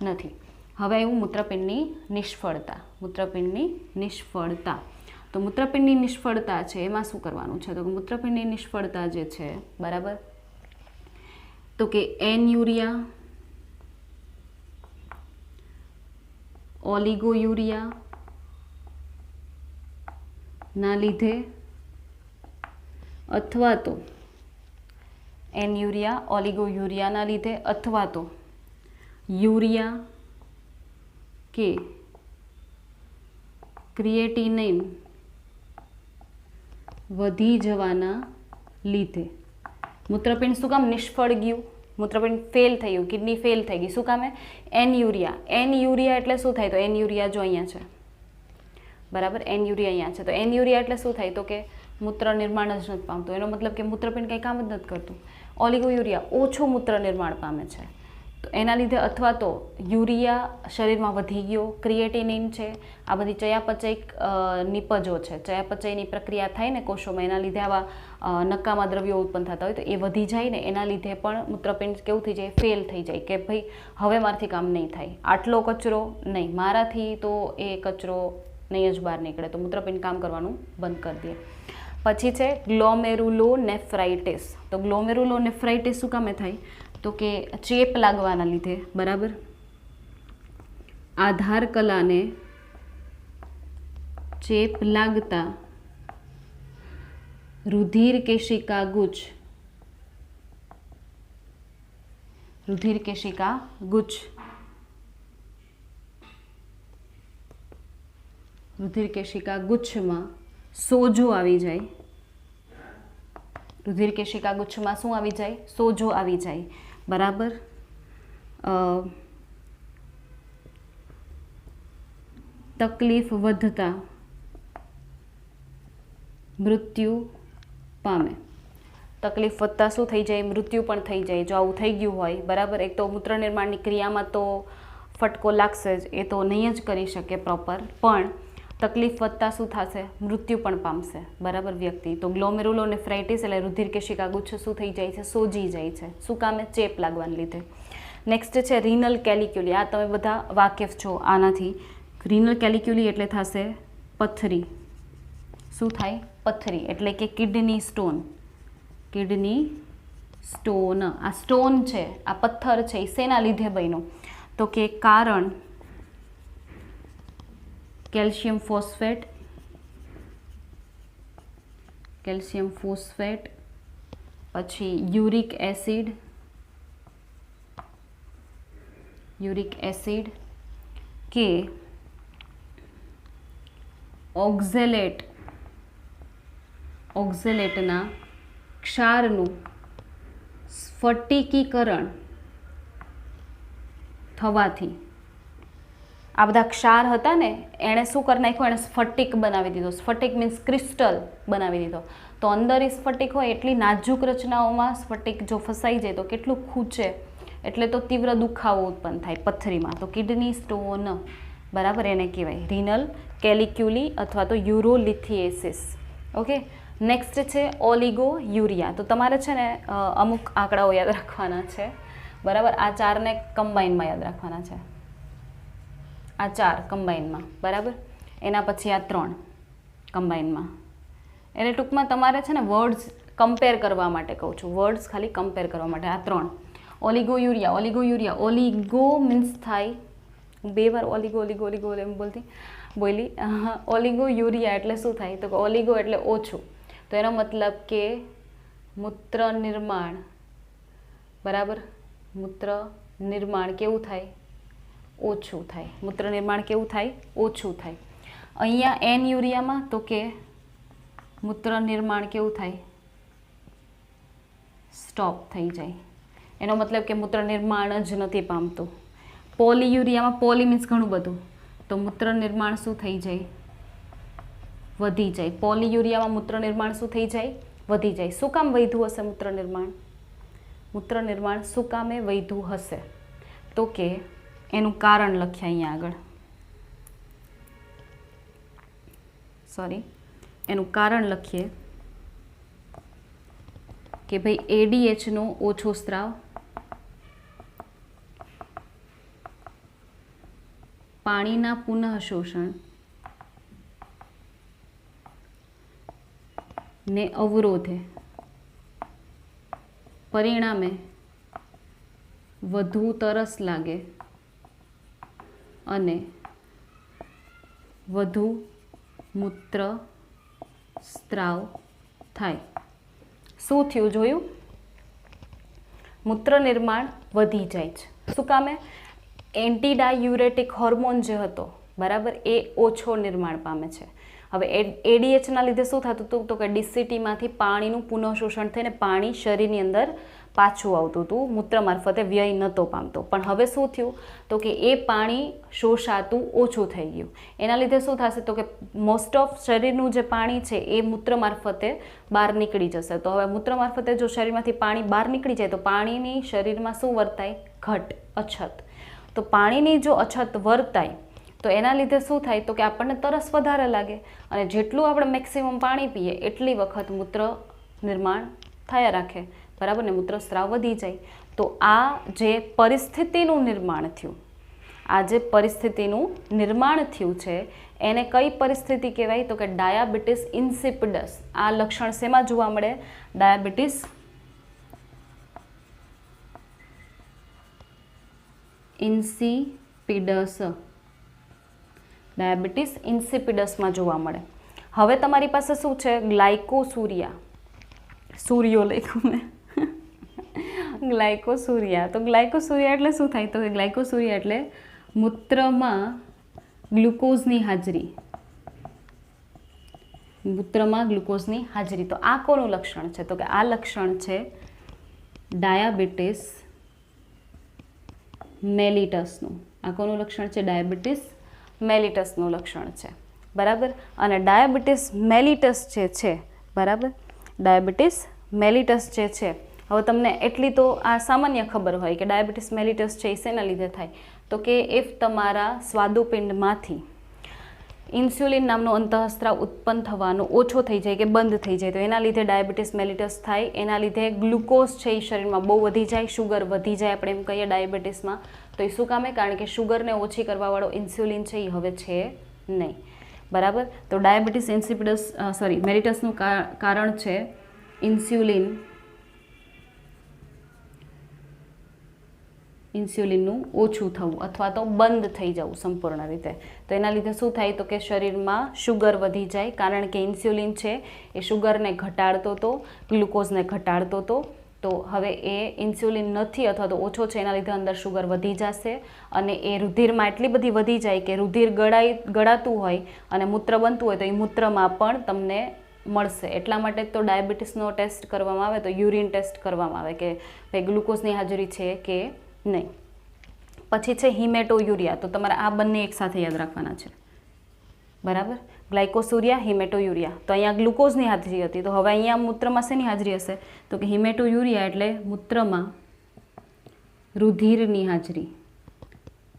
નથી. હવે એવું મૂત્રપિંડની નિષ્ફળતા. તો મૂત્રપિંડની નિષ્ફળતા છે એમાં શું કરવાનું છે? તો મૂત્રપિંડની નિષ્ફળતા જે છે, બરાબર, તો કે એન યુરિયા, ઓલિગો યુરિયા ના લીધે અથવા તો એન યુરિયા, ઓલિગો યુરિયાના લીધે અથવા તો યુરિયા કે ક્રિએટિનિન વધી જવાના લીધે. મૂત્રપિંડ શું કામ નિષ્ફળ ગયું? મૂત્રપિંડ ફેલ થયું, કિડની ફેલ થઈ ગઈ. શું કામે? એન યુરિયા એટલે શું થાય? તો એન યુરિયા જો અહીંયા છે, બરાબર. એન યુરિયા અહીંયા છે, તો એન યુરિયા એટલે શું થાય? તો કે મૂત્ર નિર્માણ જ નથી પામતું. એનો મતલબ કે મૂત્રપિંડ કંઈ કામ જ નથી કરતું. ઓલિગો યુરિયા ઓછું મૂત્ર નિર્માણ પામે છે, તો એના લીધે અથવા તો યુરિયા શરીરમાં વધી ગયો, ક્રિએટિનિન છે, આ બધી ચયાપચય નિપજો છે, ચયાપચયની પ્રક્રિયા થાય ને કોષોમાં, એના લીધે આવા નકામા દ્રવ્યો ઉત્પન્ન થતા હોય તો એ વધી જાય ને, એના લીધે પણ મૂત્રપિંડ કેવું થઈ જાય? ફેલ થઈ જાય કે ભાઈ હવે મારાથી કામ નહીં થાય, આટલો કચરો નહીં, મારાથી તો એ કચરો નહીં જ બહાર નીકળે, તો મૂત્રપિંડ કામ કરવાનું બંધ કરી દે. પછી છે ગ્લોમેરુલોનેફ્રાઇટિસ. તો ગ્લોમેરુલોનેફ્રાઇટિસ શું કામે થાય? તો કે ચેપ લાગવાના લીધે, બરાબર. આધાર કલાને ચેપ લાગતા રુધિર કેશિકા ગુચ્છમાં સોજો આવી જાય. રુધિર કેશિકા ગુચ્છમાં શું આવી જાય? સોજો આવી જાય, બરાબર. તકલીફ વધતા મૃત્યુ પામે. તકલીફ વધતા શું થઈ જાય? મૃત્યુ પણ થઈ જાય જો આવું થઈ ગયું હોય, બરાબર. એક તો મૂત્ર નિર્માણની ક્રિયામાં તો ફટકો લાગશે જ, એ તો નહીં જ કરી શકે પ્રોપર, પણ તકલીફ વધતા શું થશે? મૃત્યુ પણ પામશે, બરાબર, વ્યક્તિ. તો ગ્લોમેરુલોનેફ્રાઇટિસ એટલે રુધિર કેશિકા ગુચ્છ શું થઈ જાય છે? સોજી જાય છે. શું કામે? ચેપ લાગવાને લીધે. નેક્સ્ટ છે રિનલ કેલિક્યુલી. આ તમે બધા વાકેફ છો આનાથી. રિનલ કેલિક્યુલી એટલે થશે પથરી. શું થાય? પથરી એટલે કે કિડની સ્ટોન. આ સ્ટોન છે, આ પથ્થર છે, એ શેના લીધે બન્યો? તો કે કારણ કેલ્શિયમ ફોસ્ફેટ, પછી યુરિક એસિડ કે ઓક્ઝેલેટના ક્ષારનું સ્ફટિકીકરણ થવાથી. આ બધા ક્ષાર હતા ને, એણે શું કરી નાખ્યું? એણે સ્ફટિક બનાવી દીધો. સ્ફટિક મીન્સ ક્રિસ્ટલ બનાવી દીધો. તો અંદર એ સ્ફટિક હોય, એટલી નાજુક રચનાઓમાં સ્ફટિક જો ફસાઈ જાય તો કેટલું ખૂંચે, એટલે તો તીવ્ર દુખાવો ઉત્પન્ન થાય પથરીમાં. તો કિડની સ્ટોન, બરાબર, એને કહેવાય રિનલ કેલિક્યુલી અથવા તો યુરોલિથિએસિસ. ઓકે. નેક્સ્ટ છે ઓલિગો યુરિયા. તો તમારે છે ને અમુક આંકડાઓ યાદ રાખવાના છે, બરાબર. આ ચારને કમ્બાઈનમાં યાદ રાખવાના છે, આ ચાર કમ્બાઈનમાં, બરાબર. એના પછી આ ત્રણ કમ્બાઈનમાં. એટલે ટૂંકમાં તમારે છે ને વર્ડ્સ કમ્પેર કરવા માટે કહું છું, વર્ડ્સ ખાલી કમ્પેર કરવા માટે. આ ત્રણ ઓલિગો યુરિયા. ઓલિગો મીન્સ થાય, હું બે વાર ઓલિગો એમ બોલી. ઓલિગો યુરિયા એટલે શું થાય? તો ઓલિગો એટલે ઓછું, તો એનો મતલબ કે મૂત્ર નિર્માણ, બરાબર, મૂત્ર નિર્માણ કેવું થાય? ઓછું થાય. મૂત્ર નિર્માણ કેવું થાય? ઓછું થાય. અહીંયા એન યુરિયામાં તો કે મૂત્ર નિર્માણ કેવું થાય? સ્ટોપ થઈ જાય. એનો મતલબ કે મૂત્ર નિર્માણ જ નથી પામતું. પોલી યુરિયામાં, પોલી મીન્સ ઘણું બધું, તો મૂત્ર નિર્માણ શું થઈ જાય? વધી જાય. પોલી યુરિયામાં મૂત્ર નિર્માણ શું થઈ જાય? વધી જાય. શું કામ વધ્યું હશે મૂત્ર નિર્માણ? મૂત્ર નિર્માણ શું કામે વધ્યું હશે? તો કે એનું કારણ લખ્યા અહીંયા આગળ, સોરી, એનું કારણ લખીએ કે ભાઈ એડીએચનો ઓછો સ્ત્રાવ, પાણીના પુનઃશોષણ ને અવરોધે, પરિણામે વધુ તરસ લાગે અને વધુ મૂત્ર સ્ત્રાવ થાય. શું થયું જોયું? મૂત્ર નિર્માણ વધી જાય છે. શું કામે? એન્ટીડાયુરેટિક હોર્મોન જે હતો, બરાબર, એ ઓછો નિર્માણ પામે છે. હવે એડીએચના લીધે શું થતું હતું? તો કે ડીસીટીમાંથી પાણીનું પુનઃશોષણ થઈને પાણી શરીરની અંદર પાછું આવતું હતું, મૂત્ર મારફતે વ્યય નહોતો પામતો. પણ હવે શું થયું? તો કે એ પાણી શોષાતું ઓછું થઈ ગયું. એના લીધે શું થશે? તો કે મોસ્ટ ઓફ શરીરનું જે પાણી છે એ મૂત્ર મારફતે બહાર નીકળી જશે. તો હવે મૂત્ર મારફતે જો શરીરમાંથી પાણી બહાર નીકળી જાય તો પાણીની શરીરમાં શું વર્તાય? ઘટ, અછત. તો પાણીની જો અછત વર્તાય તો એના લીધે શું થાય? તો કે આપણને તરસ વધારે લાગે, અને જેટલું આપણે મેક્સિમમ પાણી પીએ એટલી વખત મૂત્ર નિર્માણ થયા રાખે, બરાબર ને, મૂત્ર સ્ત્રાવ વધી જાય. તો આ જે પરિસ્થિતિનું નિર્માણ થયું, આ જે પરિસ્થિતિનું નિર્માણ થયું છે એને કઈ પરિસ્થિતિ કહેવાય? તો કે ડાયાબિટીસ ઇન્સિપિડસ. આ લક્ષણ શેમાં જોવા મળે? ડાયાબિટીસ ઇન્સિપિડસ, ડાયાબિટીસ ઇન્સિપિડસમાં જોવા મળે. હવે તમારી પાસે શું છે? ગ્લાયકોસુરિયા, સૂર્યો લખ્યું મેં, ગ્લાયકોસુરિયા. તો ગ્લાયકોસુરિયા એટલે શું થાય? તો ગ્લાયકોસુરિયા એટલે મૂત્રમાં ગ્લુકોઝની હાજરી, મૂત્રમાં ગ્લુકોઝની હાજરી. તો આ કોનું લક્ષણ છે? તો કે આ લક્ષણ છે ડાયાબિટીસ મેલિટસનું. આ કોનું લક્ષણ છે? ડાયાબિટીસ મેલિટસનું લક્ષણ છે, બરાબર. અને ડાયાબિટીસ મેલિટસ જે છે, બરાબર, ડાયાબિટીસ મેલિટસ જે છે, હવે તમને એટલી તો આ સામાન્ય ખબર હોય કે ડાયાબિટીસ મેલિટસ છે એ શેના લીધે થાય? તો કે ઇફ તમારા સ્વાદુપિંડમાંથી ઇન્સ્યુલિન નામનો અંતઃસ્ત્રાવ ઉત્પન્ન થવાનો ઓછો થઈ જાય કે બંધ થઈ જાય તો એના લીધે ડાયાબિટીસ મેલિટસ થાય. એના લીધે ગ્લુકોઝ છે એ શરીરમાં બહુ વધી જાય, શુગર વધી જાય, આપણે એમ કહીએ ડાયાબિટીસમાં. તો એ શું કામે? કારણ કે શુગરને ઓછી કરવાવાળો ઇન્સ્યુલિન છે એ હવે છે નહીં, બરાબર. તો ડાયાબિટીસ ઇન્સિપિડસ મેલિટસનું કારણ છે ઇન્સ્યુલિનનું ઓછું થવું અથવા તો બંધ થઈ જવું સંપૂર્ણ રીતે. તો એના લીધે શું થાય? તો કે શરીરમાં શુગર વધી જાય, કારણ કે ઇન્સ્યુલિન છે એ શુગરને ઘટાડતો હતો, ગ્લુકોઝને ઘટાડતો હતો. તો હવે એ ઇન્સ્યુલિન નથી અથવા તો ઓછો છે, એના લીધે અંદર શુગર વધી જશે અને એ રુધિરમાં એટલી બધી વધી જાય કે રુધિર ગળાતું હોય અને મૂત્ર બનતું હોય તો એ મૂત્રમાં પણ તમને મળશે. એટલા માટે તો ડાયાબિટીસનો ટેસ્ટ કરવામાં આવે તો યુરિન ટેસ્ટ કરવામાં આવે કે ભાઈ ગ્લુકોઝની હાજરી છે કે નહીં. પછી છે હિમેટોયુરિયા. તો તમારે આ બંને એકસાથે યાદ રાખવાના છે, બરાબર. ગ્લાયકોસુરિયા, હિમેટોયુરિયા. તો અહીંયા ગ્લુકોઝની હાજરી હતી, તો હવે અહીંયા મૂત્રમાં શેની હાજરી હશે? તો કે હિમેટોયુરિયા એટલે મૂત્રમાં રુધિરની હાજરી.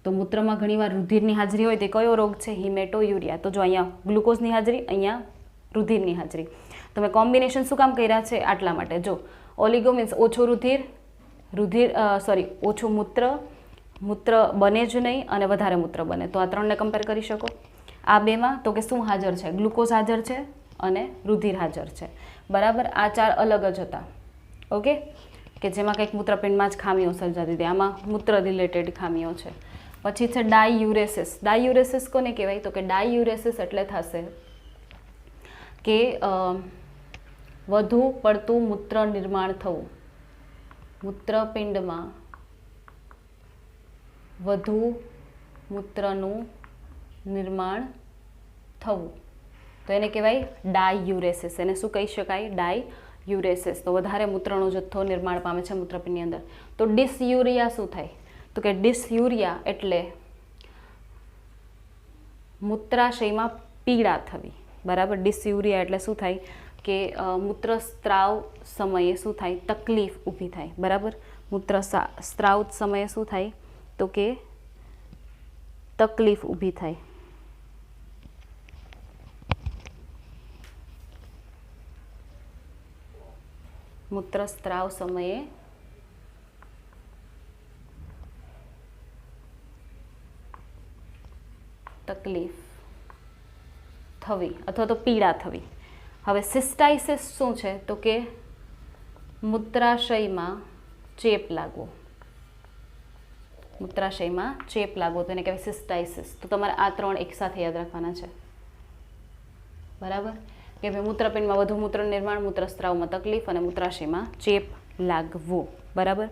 તો મૂત્રમાં ઘણીવાર રુધિરની હાજરી હોય તે કયો રોગ છે? હિમેટોયુરિયા. તો જો અહીંયા ગ્લુકોઝની હાજરી, અહીંયા રુધિરની હાજરી. તમે કોમ્બિનેશન શું કામ કર્યા છે? આટલા માટે. જો ઓલિગો મીન્સ ઓછો ઓછું મૂત્ર બને જ નહીં અને વધારે મૂત્ર બને. તો આ ત્રણને કમ્પેર કરી શકો. આ બેમાં તો કે શું હાજર છે? ગ્લુકોઝ હાજર છે અને રુધિર હાજર છે, બરાબર. આ ચાર અલગ જ હતા, ઓકે, કે જેમાં કંઈક મૂત્રપિંડમાં જ ખામીઓ સર્જાતી હતી. આમાં મૂત્ર રિલેટેડ ખામીઓ છે. પછી છે ડાયયુરેસિસ. ડાયયુરેસિસ કોને કહેવાય? તો કે ડાયયુરેસિસ એટલે થશે કે વધુ પડતું મૂત્ર નિર્માણ થવું, મૂત્રપિંડમાં વધુ મૂત્રનું નિર્માણ થવું, તો એને કહેવાય ડાયુરેસિસ. એને શું કહી શકાય? ડાયુરેસિસ. તો વધારે મૂત્રનો જથ્થો નિર્માણ પામે છે મૂત્રપિંડની અંદર. તો ડિસયુરિયા શું થાય? તો કે ડિસયુરિયા એટલે મૂત્રાશયમાં પીડા થવી. બરાબર. ડિસયુરિયા એટલે શું થાય? કે મૂત્રસ્ત્રાવ સમયે શું થાય? તકલીફ ઊભી થાય. બરાબર. મૂત્રસ્ત્રાવ સમયે શું થાય? તો કે તકલીફ ઊભી થાય. મૂત્રસ્ત્રાવ સમયે તકલીફ થવી અથવા તો પીડા થવી. હવે સિસ્ટાઇસિસ શું છે? તો કે મૂત્રાશયમાં ચેપ લાગવો. મૂત્રાશયમાં ચેપ લાગવો, તો એને કહેવાય સિસ્ટાઇસિસ. તો તમારે આ 3 એકસાથે યાદ રાખવાના છે. બરાબર. કે ભાઈ મૂત્રપિંડમાં વધુ મૂત્ર નિર્માણ, મૂત્રસ્ત્રાવમાં તકલીફ અને મૂત્રાશયમાં ચેપ લાગવો. બરાબર.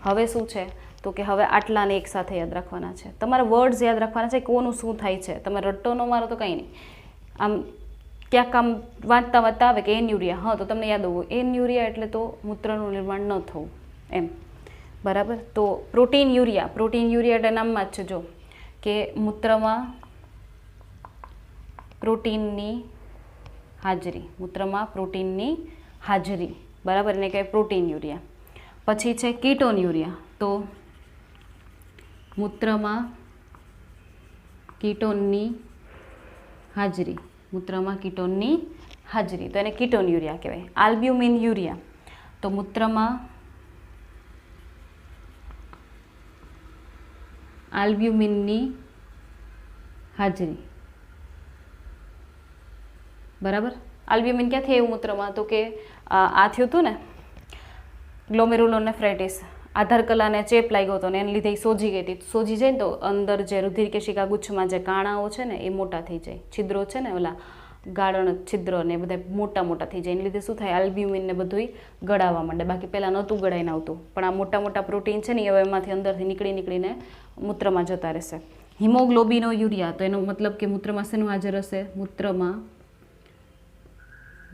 હવે શું છે? તો કે હવે આટલાને એકસાથે યાદ રાખવાના છે. તમારે વર્ડ્સ યાદ રાખવાના છે, કોનું શું થાય છે. તમે રટ્ટો ન મારો તો કંઈ નહીં. આમ ક્યાંક આમ વાંચતા વાંચતા આવે કે એન્યુરિયા, હા તો તમને યાદ હોવું એન્યુરિયા એટલે તો મૂત્રનું નિર્માણ ન થવું એમ. બરાબર. તો પ્રોટીન યુરિયા, પ્રોટીન યુરિયા એટલે નામમાં જ છે જો કે મૂત્રમાં પ્રોટીનની હાજરી, મૂત્રમાં પ્રોટીનની હાજરી. બરાબર. એને કહેવાય પ્રોટીન યુરિયા. પછી છે કીટોન યુરિયા. તો મૂત્રમાં કીટોનની હાજરી, મૂત્રમાં કીટોનની હાજરી, તો એને કીટોન યુરિયા કહેવાય. Albumin urea. તો મૂત્રમાં આલ્બ્યુમિનની હાજરી. બરાબર. આલ્બ્યુમિન ક્યાંથી આવ્યું મૂત્રમાં? તો કે આ થયું હતું ને ગ્લોમેરુલોનેફ્રાઇટિસ, આધાર કલાને ચેપ લાગ્યો હતો ને એને લીધે સોજી ગઈ હતી. સોજી જાય ને તો અંદર જે રુધિર કેશિકા ગુચ્છમાં જે કાણાઓ છે ને એ મોટા થઈ જાય, છિદ્રો છે ને ઓલા ગાળણ છિદ્ર ને બધા મોટા મોટા થઈ જાય. એને લીધે શું થાય? આલ્બ્યુમિન ને બધું ગળાવા માંડે. બાકી પહેલાં નહોતું ગળાઈને આવતું, પણ આ મોટા મોટા પ્રોટીન છે ને હવે એમાંથી અંદરથી નીકળીને મૂત્રમાં જતા રહેશે. હિમોગ્લોબિનો યુરિયા. તો એનો મતલબ કે મૂત્રમાં શેનું હાજર હશે? મૂત્રમાં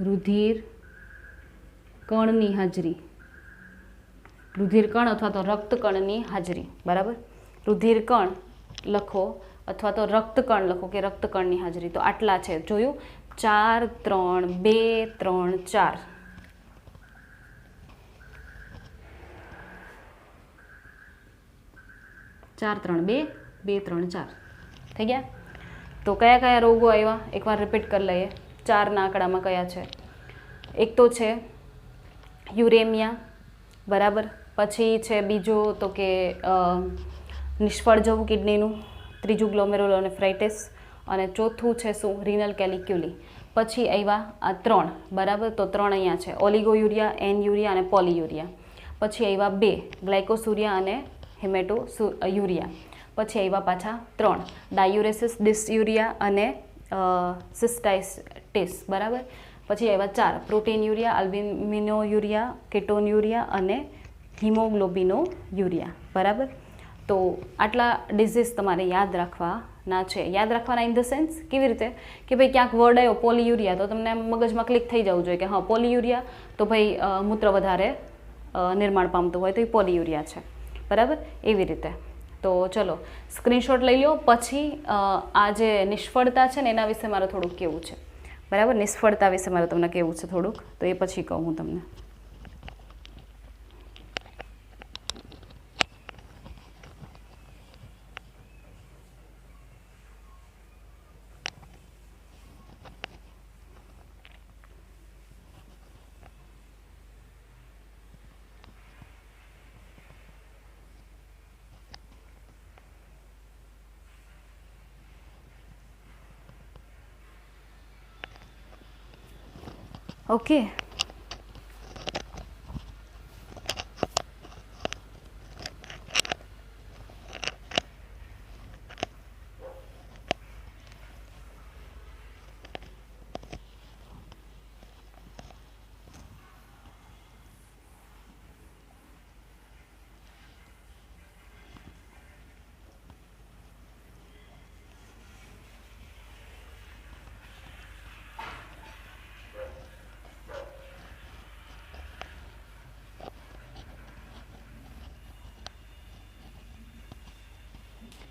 રુધિર કણની હાજરી, રુધિર કણ અથવા તો રક્તકણની હાજરી. બરાબર. રુધિર કણ લખો અથવા તો રક્તકણ લખો કે રક્તકણની હાજરી. તો આટલા છે. જોયું? 4 3 2 3 4. 4 3 2 2 3 4 થઈ ગયા. તો કયા કયા રોગો આવ્યા એકવાર રિપીટ કરી લઈએ. 4ના આંકડામાં કયા છે? એક તો છે યુરેમિયા. બરાબર. પછી છે બીજો તો કે નિષ્ફળ જવું કિડનીનું. ત્રીજું ગ્લોમેરુલોનેફ્રાઇટિસ. અને ચોથું છે શું? રિનલ કેલિક્યુલી. પછી આવ્યા આ 3. બરાબર. તો 3 અહીંયા છે ઓલિગોયુરિયા, એન યુરિયા અને પોલીયુરિયા. પછી આવ્યા 2 ગ્લાયકોસુરિયા અને હેમેટોયુરિયા. પછી આવ્યા પાછા 3 ડાયુરેસિસ, ડિસયુરિયા અને સિસ્ટાઇટિસ. બરાબર. પછી આવ્યા 4 પ્રોટીન યુરિયા, આલ્બ્યુમિનો યુરિયા, કેટોન યુરિયા અને હિમોગ્લોબિનો યુરિયા. બરાબર. તો આટલા ડિઝીઝ તમારે યાદ રાખવાના છે. યાદ રાખવાના ઇન ધ સેન્સ કેવી રીતે? કે ભાઈ ક્યાંક વર્ડ આવ્યો પોલીયુરિયા તો તમને મગજમાં ક્લિક થઈ જવું જોઈએ કે હા પોલીયુરિયા તો ભાઈ મૂત્ર વધારે નિર્માણ પામતું હોય તો એ પોલીયુરિયા છે. બરાબર. એવી રીતે. તો ચલો સ્ક્રીનશોટ લઈ લો. પછી આ જે નિષ્ફળતા છે ને એના વિશે મારે થોડુંક કહેવું છે. બરાબર. નિષ્ફળતા વિશે મારે તમને કહેવું છે થોડુંક, તો એ પછી કહું હું તમને. ઓકે.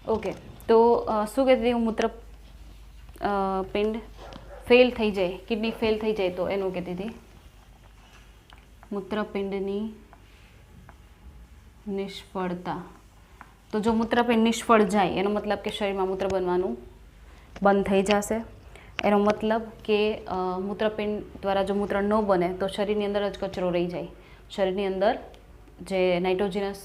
ઓકે, તો શું કહેતી હતી હું? મૂત્ર પિંડ ફેલ થઈ જાય, કિડની ફેલ થઈ જાય તો એનું કહેતી હતી મૂત્રપિંડની નિષ્ફળતા. તો જો મૂત્રપિંડ નિષ્ફળ જાય એનો મતલબ કે શરીરમાં મૂત્ર બનવાનું બંધ થઈ જશે. એનો મતલબ કે મૂત્રપિંડ દ્વારા જો મૂત્ર ન બને તો શરીરની અંદર જ કચરો રહી જાય. શરીરની અંદર જે નાઇટ્રોજનસ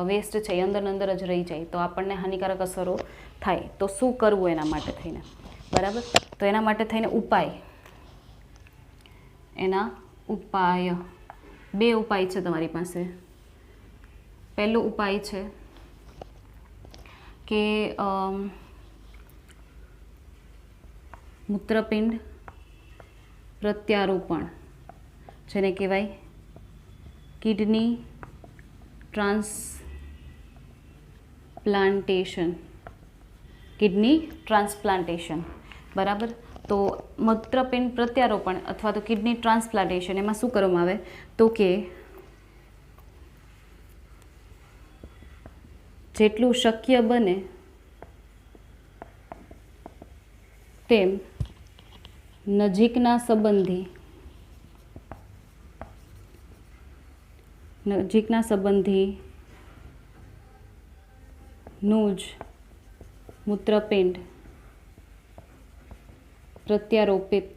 વેસ્ટ છે એ અંદર જ રહી જાય, તો આપણને હાનિકારક અસરો થાય. તો શું કરવું એના માટે થઈને? બરાબર, તો એના માટે થઈને ઉપાય 2 ઉપાય છે તમારી પાસે. પહેલો ઉપાય છે કે મૂત્રપિંડ પ્રત્યારોપણ, જેને કહેવાય કિડની ટ્રાન્સપ્લાન્ટેશન. બરાબર, તો મૂત્રપિંડ પ્રત્યારોપણ અથવા તો કિડની ટ્રાન્સપ્લાન્ટેશન, એમાં શું કરવામાં આવે તો કે જેટલું શક્ય બને તેમ નજીકના સંબંધીનું જ મૂત્રપિંડ પ્રત્યારોપિત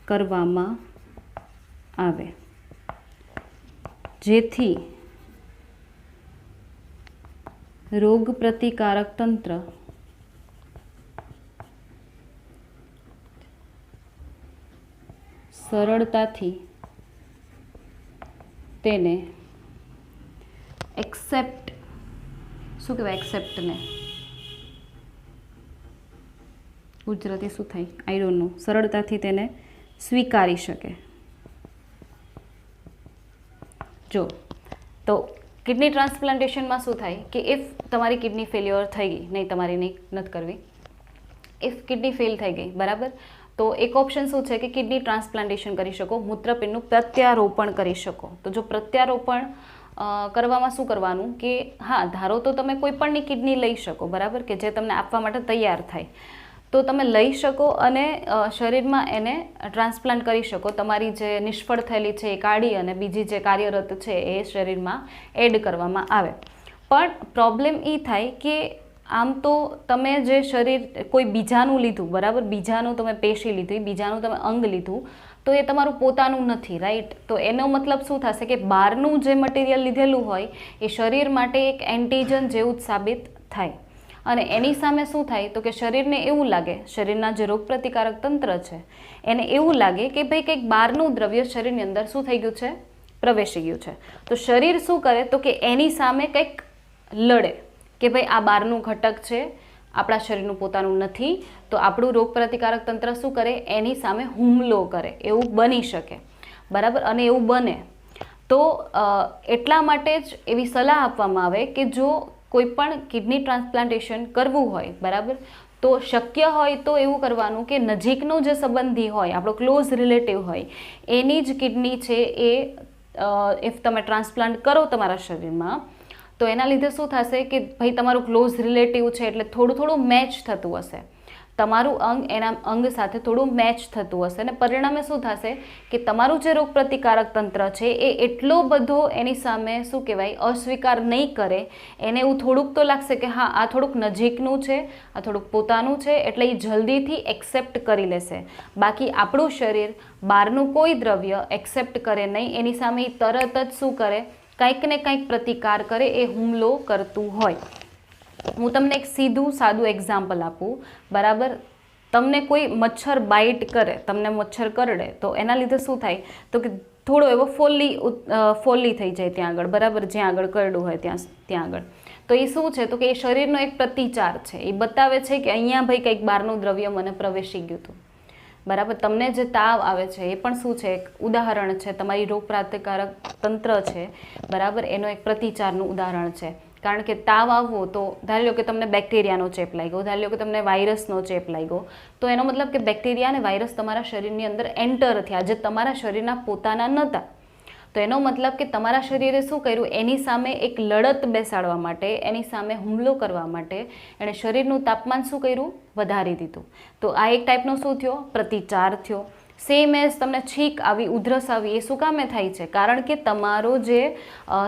કરવામાં આવે, જેથી રોગ પ્રતિકારક તંત્ર સરળતાથી તેને એક્સેપ્ટ, શું કહેવાય એક્સેપ્ટને? ગુજરાતી શું થાય? I don't know. સરળતાથી તેને સ્વીકારી શકે. જો તો કિડની ટ્રાન્સપ્લાન્ટેશનમાં શું થાય કે ઇફ તમારી કિડની ફેલ્યોર થઈ ગઈ, નહીં તમારી નથી કરવી, ઇફ કિડની ફેલ થઈ ગઈ, બરાબર, તો એક ઓપ્શન શું છે કે કિડની ટ્રાન્સપ્લાન્ટેશન કરી શકો, મૂત્રપિંડનું પ્રત્યારોપણ કરી શકો. તો જો પ્રત્યારોપણ કરવામાં શું કરવાનું કે હા, ધારો તો તમે કોઈ પણની કિડની લઈ શકો, બરાબર, કે જે તમને આપવા માટે તૈયાર થાય, તો તમે લઈ શકો અને શરીરમાં એને ટ્રાન્સપ્લાન્ટ કરી શકો. તમારી જે નિષ્ફળ થયેલી છે એ કાઢી અને બીજી જે કાર્યરત છે એ શરીરમાં એડ કરવામાં આવે. પણ પ્રોબ્લેમ એ થાય કે આમ તો તમે જે શરીર કોઈ બીજાનું લીધું, બરાબર, બીજાનું તમે પેશી લીધી, બીજાનું તમે અંગ લીધું, તો એ તમારું પોતાનું નથી, રાઈટ? તો એનો મતલબ શું થશે કે બહારનું જે મટીરિયલ લીધેલું હોય એ શરીર માટે એક એન્ટીજન જેવું જ સાબિત થાય. અને એની સામે શું થાય તો કે શરીરને એવું લાગે, શરીરના જે રોગપ્રતિકારક તંત્ર છે એને એવું લાગે કે ભાઈ કંઈક બહારનું દ્રવ્ય શરીરની અંદર શું થઈ ગયું છે? પ્રવેશી ગયું છે. તો શરીર શું કરે તો કે એની સામે કંઈક લડે કે ભાઈ આ બહારનું ઘટક છે, આપણા શરીરનું પોતાનું નથી, તો આપણું રોગપ્રતિકારક તંત્ર શું કરે? એની સામે હુમલો કરે. એવું બની શકે, બરાબર, અને એવું બને તો એટલા માટે જ એવી સલાહ આપવામાં આવે કે જો કોઈ પણ કિડની ટ્રાન્સપ્લાન્ટેશન કરવું હોય, બરાબર, તો શક્ય હોય તો એવું કરવાનું કે નજીકનો જે સંબંધી હોય, આપણો ક્લોઝ રિલેટિવ હોય, એની જ કિડની છે એ ઇફ તમે ટ્રાન્સપ્લાન્ટ કરો તમારા શરીરમાં, તો એના લીધે શું થશે કે ભાઈ તમારું ક્લોઝ રિલેટિવ છે એટલે થોડું મેચ થતું હશે, તમારું અંગ એના અંગ સાથે થોડું મેચ થતું હશે, અને પરિણામે શું થશે કે તમારું જે રોગપ્રતિકારક તંત્ર છે એ એટલો બધો એની સામે શું કહેવાય અસ્વીકાર નહીં કરે. એને એવું થોડુંક તો લાગશે કે હા આ થોડુંક નજીકનું છે, આ થોડુંક પોતાનું છે, એટલે એ જલ્દીથી એક્સેપ્ટ કરી લેશે. બાકી આપણું શરીર બહારનું કોઈ દ્રવ્ય એક્સેપ્ટ કરે નહીં, એની સામે તરત જ શું કરે? કંઈક ને કંઈક પ્રતિકાર કરે, એ હુમલો કરતું હોય. હું તમને એક સીધું સાદું એક્ઝામ્પલ આપું, બરાબર, તમને કોઈ મચ્છર બાઇટ કરે, તમને મચ્છર કરડે, તો એના લીધે શું થાય તો કે થોડો એવો ફોલ્લી થઈ જાય ત્યાં આગળ, બરાબર, જ્યાં આગળ કરડું હોય ત્યાં આગળ. તો એ શું છે તો કે એ શરીરનો એક પ્રતિચાર છે, એ બતાવે છે કે અહીંયા ભાઈ કંઈક બહારનું દ્રવ્ય મને પ્રવેશી ગયું હતું, બરાબર. તમને જે તાવ આવે છે એ પણ શું છે? એક ઉદાહરણ છે, તમારી રોગપ્રતિકારક તંત્ર છે, બરાબર, એનો એક પ્રતિચારનું ઉદાહરણ છે. કારણ કે તાવ આવવો તો ધારી લો કે તમને બેક્ટેરિયાનો ચેપ લાગ્યો, ધારી લો કે તમને વાયરસનો ચેપ લાગ્યો, તો એનો મતલબ કે બેક્ટેરિયા અને વાયરસ તમારા શરીરની અંદર એન્ટર થયા, જે તમારા શરીરના પોતાના નહોતા. તો એનો મતલબ કે તમારા શરીરે શું કર્યું, એની સામે એક લડત બેસાડવા માટે, એની સામે હુમલો કરવા માટે એણે શરીરનું તાપમાન શું કર્યું, વધારી દીધું. તો આ એક ટાઈપનો શું થયો, પ્રતિચાર થયો. સેમ એઝ તમને છીંક આવી, ઉધરસ આવી, એ શું કામે થાય છે, કારણ કે તમારો જે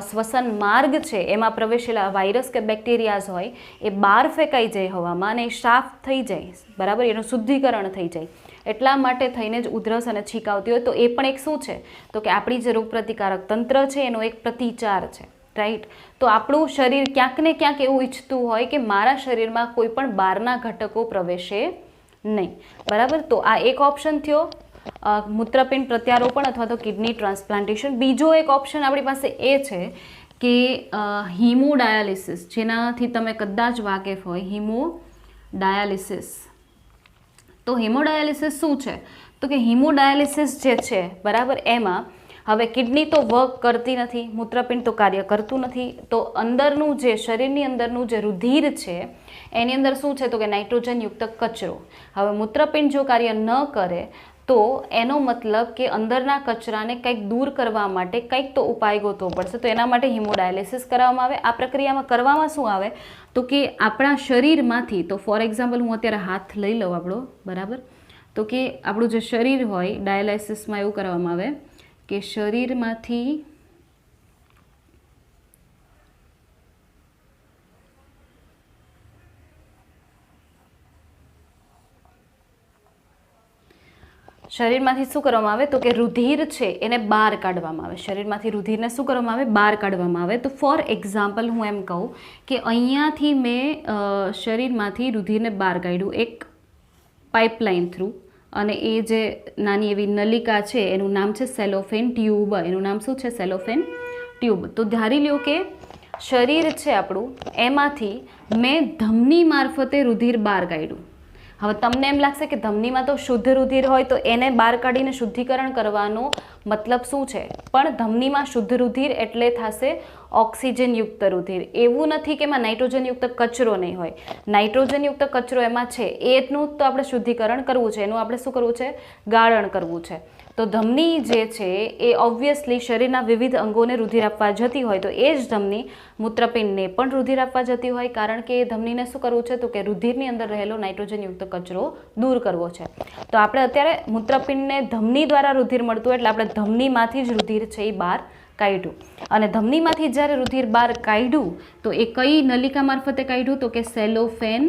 શ્વસન માર્ગ છે એમાં પ્રવેશેલા વાયરસ કે બેક્ટેરિયાઝ હોય એ બહાર ફેંકાઈ જાય હવામાં અને એ સાફ થઈ જાય, બરાબર, એનું શુદ્ધિકરણ થઈ જાય. એટલા માટે થઈને જ ઉધરસ અને છીંક આવતી હોય. તો એ પણ એક શું છે, તો કે આપણી જે રોગપ્રતિકારક તંત્ર છે એનો એક પ્રતિચાર છે, રાઈટ. તો આપણું શરીર ક્યાંક ને ક્યાંક એવું ઈચ્છતું હોય કે મારા શરીરમાં કોઈ પણ બહારના ઘટકો પ્રવેશે નહીં, બરાબર. તો આ એક ઓપ્શન થયો, મૂત્રપિંડ પ્રત્યારોપણ અથવા તો કિડની ટ્રાન્સપ્લાન્ટેશન. બીજો એક ઓપ્શન આપણી પાસે એ છે કે હિમોડાયાલિસિસ, જેનાથી તમે કદાચ વાકેફ હોય, હિમોડાયાલિસિસ. તો હિમોડાયાલિસિસ શું છે, તો કે હિમોડાયાલિસિસ જે છે, બરાબર, એમાં હવે કિડની તો વર્ક કરતી નથી, મૂત્રપિંડ તો કાર્ય કરતું નથી, તો અંદરનું જે શરીરની અંદરનું જે રુધિર છે એની અંદર શું છે, તો કે નાઇટ્રોજનયુક્ત કચરો. હવે મૂત્રપિંડ જો કાર્ય ન કરે તો એનો મતલબ કે અંદરના કચરાને કંઈક દૂર કરવા માટે કંઈક તો ઉપાય ગોતવો પડશે. તો એના માટે હિમોડાયાલિસિસ કરાવવામાં આવે. આ પ્રક્રિયામાં કરવામાં શું આવે, તો કે આપણા શરીરમાંથી, તો ફોર એક્ઝામ્પલ હું અત્યારે હાથ લઈ લઉં આપણો, બરાબર, તો કે આપણું જે શરીર હોય, ડાયાલિસિસમાં એવું કરવામાં આવે કે શરીરમાંથી શું કરવામાં આવે, તો કે રુધિર છે એને બહાર કાઢવામાં આવે. શરીરમાંથી રુધિરને શું કરવામાં આવે, બહાર કાઢવામાં આવે. તો ફોર એક્ઝામ્પલ હું એમ કહું કે અહીંયાથી મેં શરીરમાંથી રુધિરને બહાર કાઢ્યું એક પાઇપલાઇન થ્રુ, અને એ જે નાની એવી નલિકા છે એનું નામ છે સેલોફેન ટ્યુબ. એનું નામ શું છે, સેલોફેન ટ્યુબ. તો ધારી લ્યો કે શરીર છે આપણું, એમાંથી મેં ધમની મારફતે રુધિર બહાર કાઢ્યું. હવે તમને એમ લાગશે કે ધમનીમાં તો શુદ્ધ રુધિર હોય તો એને બહાર કાઢીને શુદ્ધિકરણ કરવાનો મતલબ શું છે, પણ ધમનીમાં શુદ્ધ રુધિર એટલે થશે ઓક્સિજનયુક્ત રુધિર. એવું નથી કે એમાં નાઇટ્રોજનયુક્ત કચરો નહીં હોય, નાઇટ્રોજનયુક્ત કચરો એમાં છે, એનું તો આપણે શુદ્ધિકરણ કરવું છે, એનું આપણે શું કરવું છે, ગાળણ કરવું છે. તો ધમની જે છે એ ઓબ્વિયસલી શરીરના વિવિધ અંગોને રુધિર આપવા જતી હોય, તો એ જ ધમની મૂત્રપિંડને પણ રુધિર આપવા જતી હોય, કારણ કે એ ધમનીને શું કરવું છે, તો કે રુધિરની અંદર રહેલો નાઇટ્રોજનયુક્ત કચરો દૂર કરવો છે. તો આપણે અત્યારે મૂત્રપિંડને ધમની દ્વારા રુધિર મળતું એટલે આપણે ધમનીમાંથી જ રુધિર છે એ બહાર કાઢ્યું. અને ધમનીમાંથી જ્યારે રુધિર બહાર કાઢ્યું તો એ કઈ નલિકા મારફતે કાઢ્યું, તો કે સેલોફેન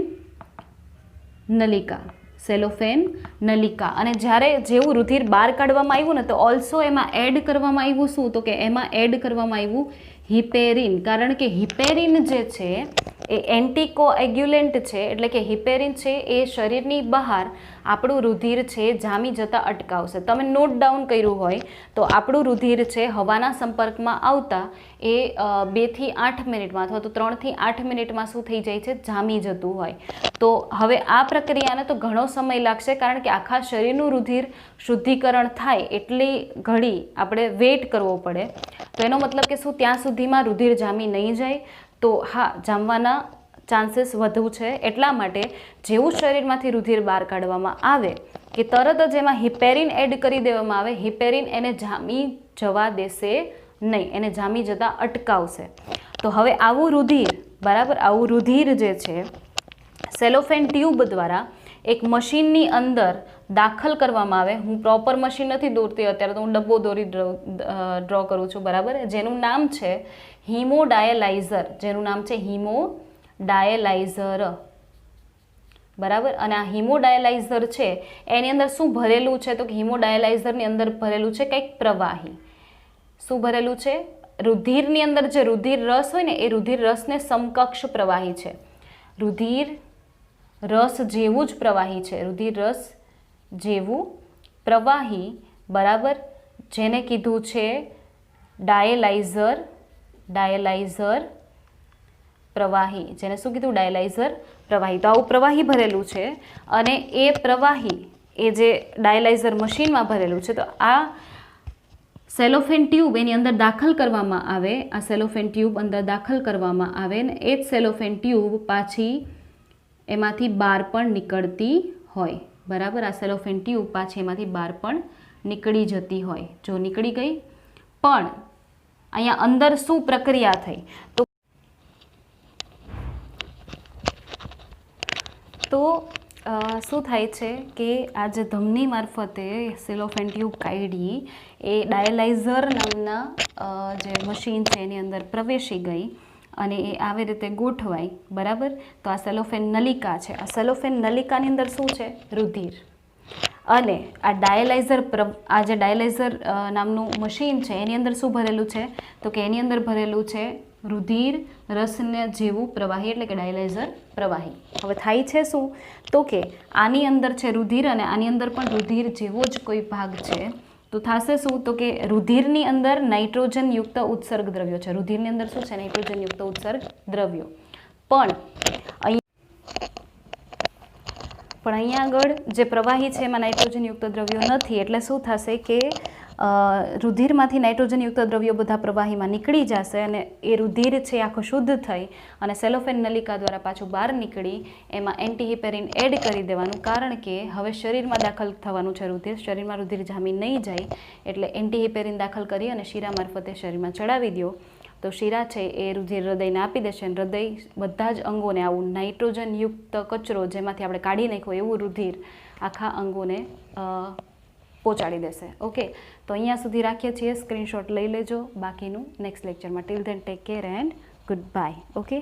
નલિકા, સેલોફેન નલિકા. અને જ્યારે જેવું રુધિર બહાર કાઢવામાં આવ્યું ને, તો ઓલ્સો એમાં એડ કરવામાં આવ્યું શું, તો કે એમાં એડ કરવામાં આવ્યું હિપેરિન. કારણ કે હિપેરિન જે છે એ એન્ટીકોએગ્યુલેન્ટ છે, એટલે કે હિપેરિન છે એ શરીરની બહાર આપણું રુધિર છે જામી જતાં અટકાવશે. તમે નોટ ડાઉન કર્યું હોય તો આપણું રુધિર છે હવાના સંપર્કમાં આવતા એ 2 થી 8 મિનિટમાં અથવા તો 3 થી 8 મિનિટમાં શું થઈ જાય છે, જામી જતું હોય. તો હવે આ પ્રક્રિયાને તો ઘણો સમય લાગશે, કારણ કે આખા શરીરનું રુધિર શુદ્ધિકરણ થાય એટલી ઘડી આપણે વેઇટ કરવો પડે. તો એનો મતલબ કે શું, ત્યાં સુધીમાં રુધિર જામી નહીં જાય, તો હા, જામવાના ચાન્સીસ વધુ છે. એટલા માટે જેવું શરીરમાંથી રુધિર બહાર કાઢવામાં આવે કે તરત જ એમાં હિપેરિન એડ કરી દેવામાં આવે. હિપેરિન એને જામી જવા દેશે નહીં, એને જામી જતાં અટકાવશે. તો હવે આવું રુધિર, બરાબર, આવું રુધિર જે છે સેલોફેન ટ્યુબ દ્વારા એક મશીનની અંદર દાખલ કરવામાં આવે. હું પ્રોપર મશીન નથી દોરતી અત્યારે, તો હું ડબ્બો દોરી ડ્રો કરું છું, બરાબર, જેનું નામ છે હિમોડાયલાઇઝર, જેનું નામ છે હિમોડાયલાઇઝર, બરાબર. અને આ હિમોડાયલાઇઝર છે એની અંદર શું ભરેલું છે, તો કે હિમોડાયલાઇઝરની અંદર ભરેલું છે કંઈક પ્રવાહી. શું ભરેલું છે, રુધિરની અંદર જે રુધિર રસ હોય ને એ રુધિર રસને સમકક્ષ પ્રવાહી છે, રુધિર રસ જેવું જ પ્રવાહી છે, રુધિર રસ જેવું પ્રવાહી, બરાબર, જેને કીધું છે ડાયલાઇઝર, ડાયલાઇઝર પ્રવાહી, જેને શું કીધું, ડાયલાઇઝર પ્રવાહી. તો આવું પ્રવાહી ભરેલું છે અને એ પ્રવાહી એ જે ડાયલાઇઝર મશીનમાં ભરેલું છે, તો આ સેલોફેન ટ્યુબ એની અંદર દાખલ કરવામાં આવે. આ સેલોફેન ટ્યુબ અંદર દાખલ કરવામાં આવે ને એ જ સેલોફેન ટ્યુબ પાછી એમાંથી બહાર પણ નીકળતી હોય, બરાબર. આ સેલોફેન ટ્યુબ પાછી એમાંથી બહાર પણ નીકળી જતી હોય. જો નીકળી ગઈ, પણ અહીંયા અંદર શું પ્રક્રિયા થઈ તો શું થાય છે કે આ જે ધમની મારફતે સેલોફેન ટ્યુબ કાઢી એ ડાયલાઇઝર નામના જે મશીન છે એની અંદર પ્રવેશી ગઈ અને એ આવી રીતે ગોઠવાય, બરાબર. તો આ સેલોફેન નલિકા છે. આ સેલોફેન નલિકાની અંદર શું છે? રુધિર. અને આ ડાયલાઇઝર આ જે ડાયલાઇઝર નામનું મશીન છે એની અંદર શું ભરેલું છે? તો કે એની અંદર ભરેલું છે રુધિર રસને જેવું પ્રવાહી, એટલે કે ડાયલાઇઝર પ્રવાહી. હવે થાય છે શું? તો કે આની અંદર છે રુધિર અને આની અંદર પણ રુધિર જેવો જ કોઈ ભાગ છે. તો થશે શું? તો કે રુધિરની અંદર નાઇટ્રોજનયુક્ત ઉત્સર્ગ દ્રવ્યો છે. રુધિરની અંદર શું છે? નાઇટ્રોજનયુક્ત ઉત્સર્ગ દ્રવ્યો. પણ અહીંયા આગળ જે પ્રવાહી છે એમાં નાઇટ્રોજનયુક્ત દ્રવ્યો નથી, એટલે શું થશે કે રુધિરમાંથી નાઇટ્રોજનયુક્ત દ્રવ્યો બધા પ્રવાહીમાં નીકળી જશે અને એ રુધિર છે આખું શુદ્ધ થઈ અને સેલોફેન નલિકા દ્વારા પાછું બહાર નીકળી એમાં એન્ટીહિપેરિન એડ કરી દેવાનું, કારણ કે હવે શરીરમાં દાખલ થવાનું છે રુધિર. શરીરમાં રુધિર જામી નહીં જાય એટલે એન્ટીહિપેરિન દાખલ કરી અને શીરા મારફતે શરીરમાં ચડાવી દો. તો શીરા છે એ રુધિર હૃદયને આપી દેશે અને હૃદય બધા જ અંગોને આવું નાઇટ્રોજનયુક્ત કચરો જેમાંથી આપણે કાઢી નાખ્યો એવું રુધિર આખા અંગોને પહોંચાડી દેશે. ઓકે, તો અહીંયા સુધી રાખીએ છીએ. સ્ક્રીનશોટ લઈ લેજો. બાકીનું નેક્સ્ટ લેક્ચરમાં. Till then take care and good bye. Okay.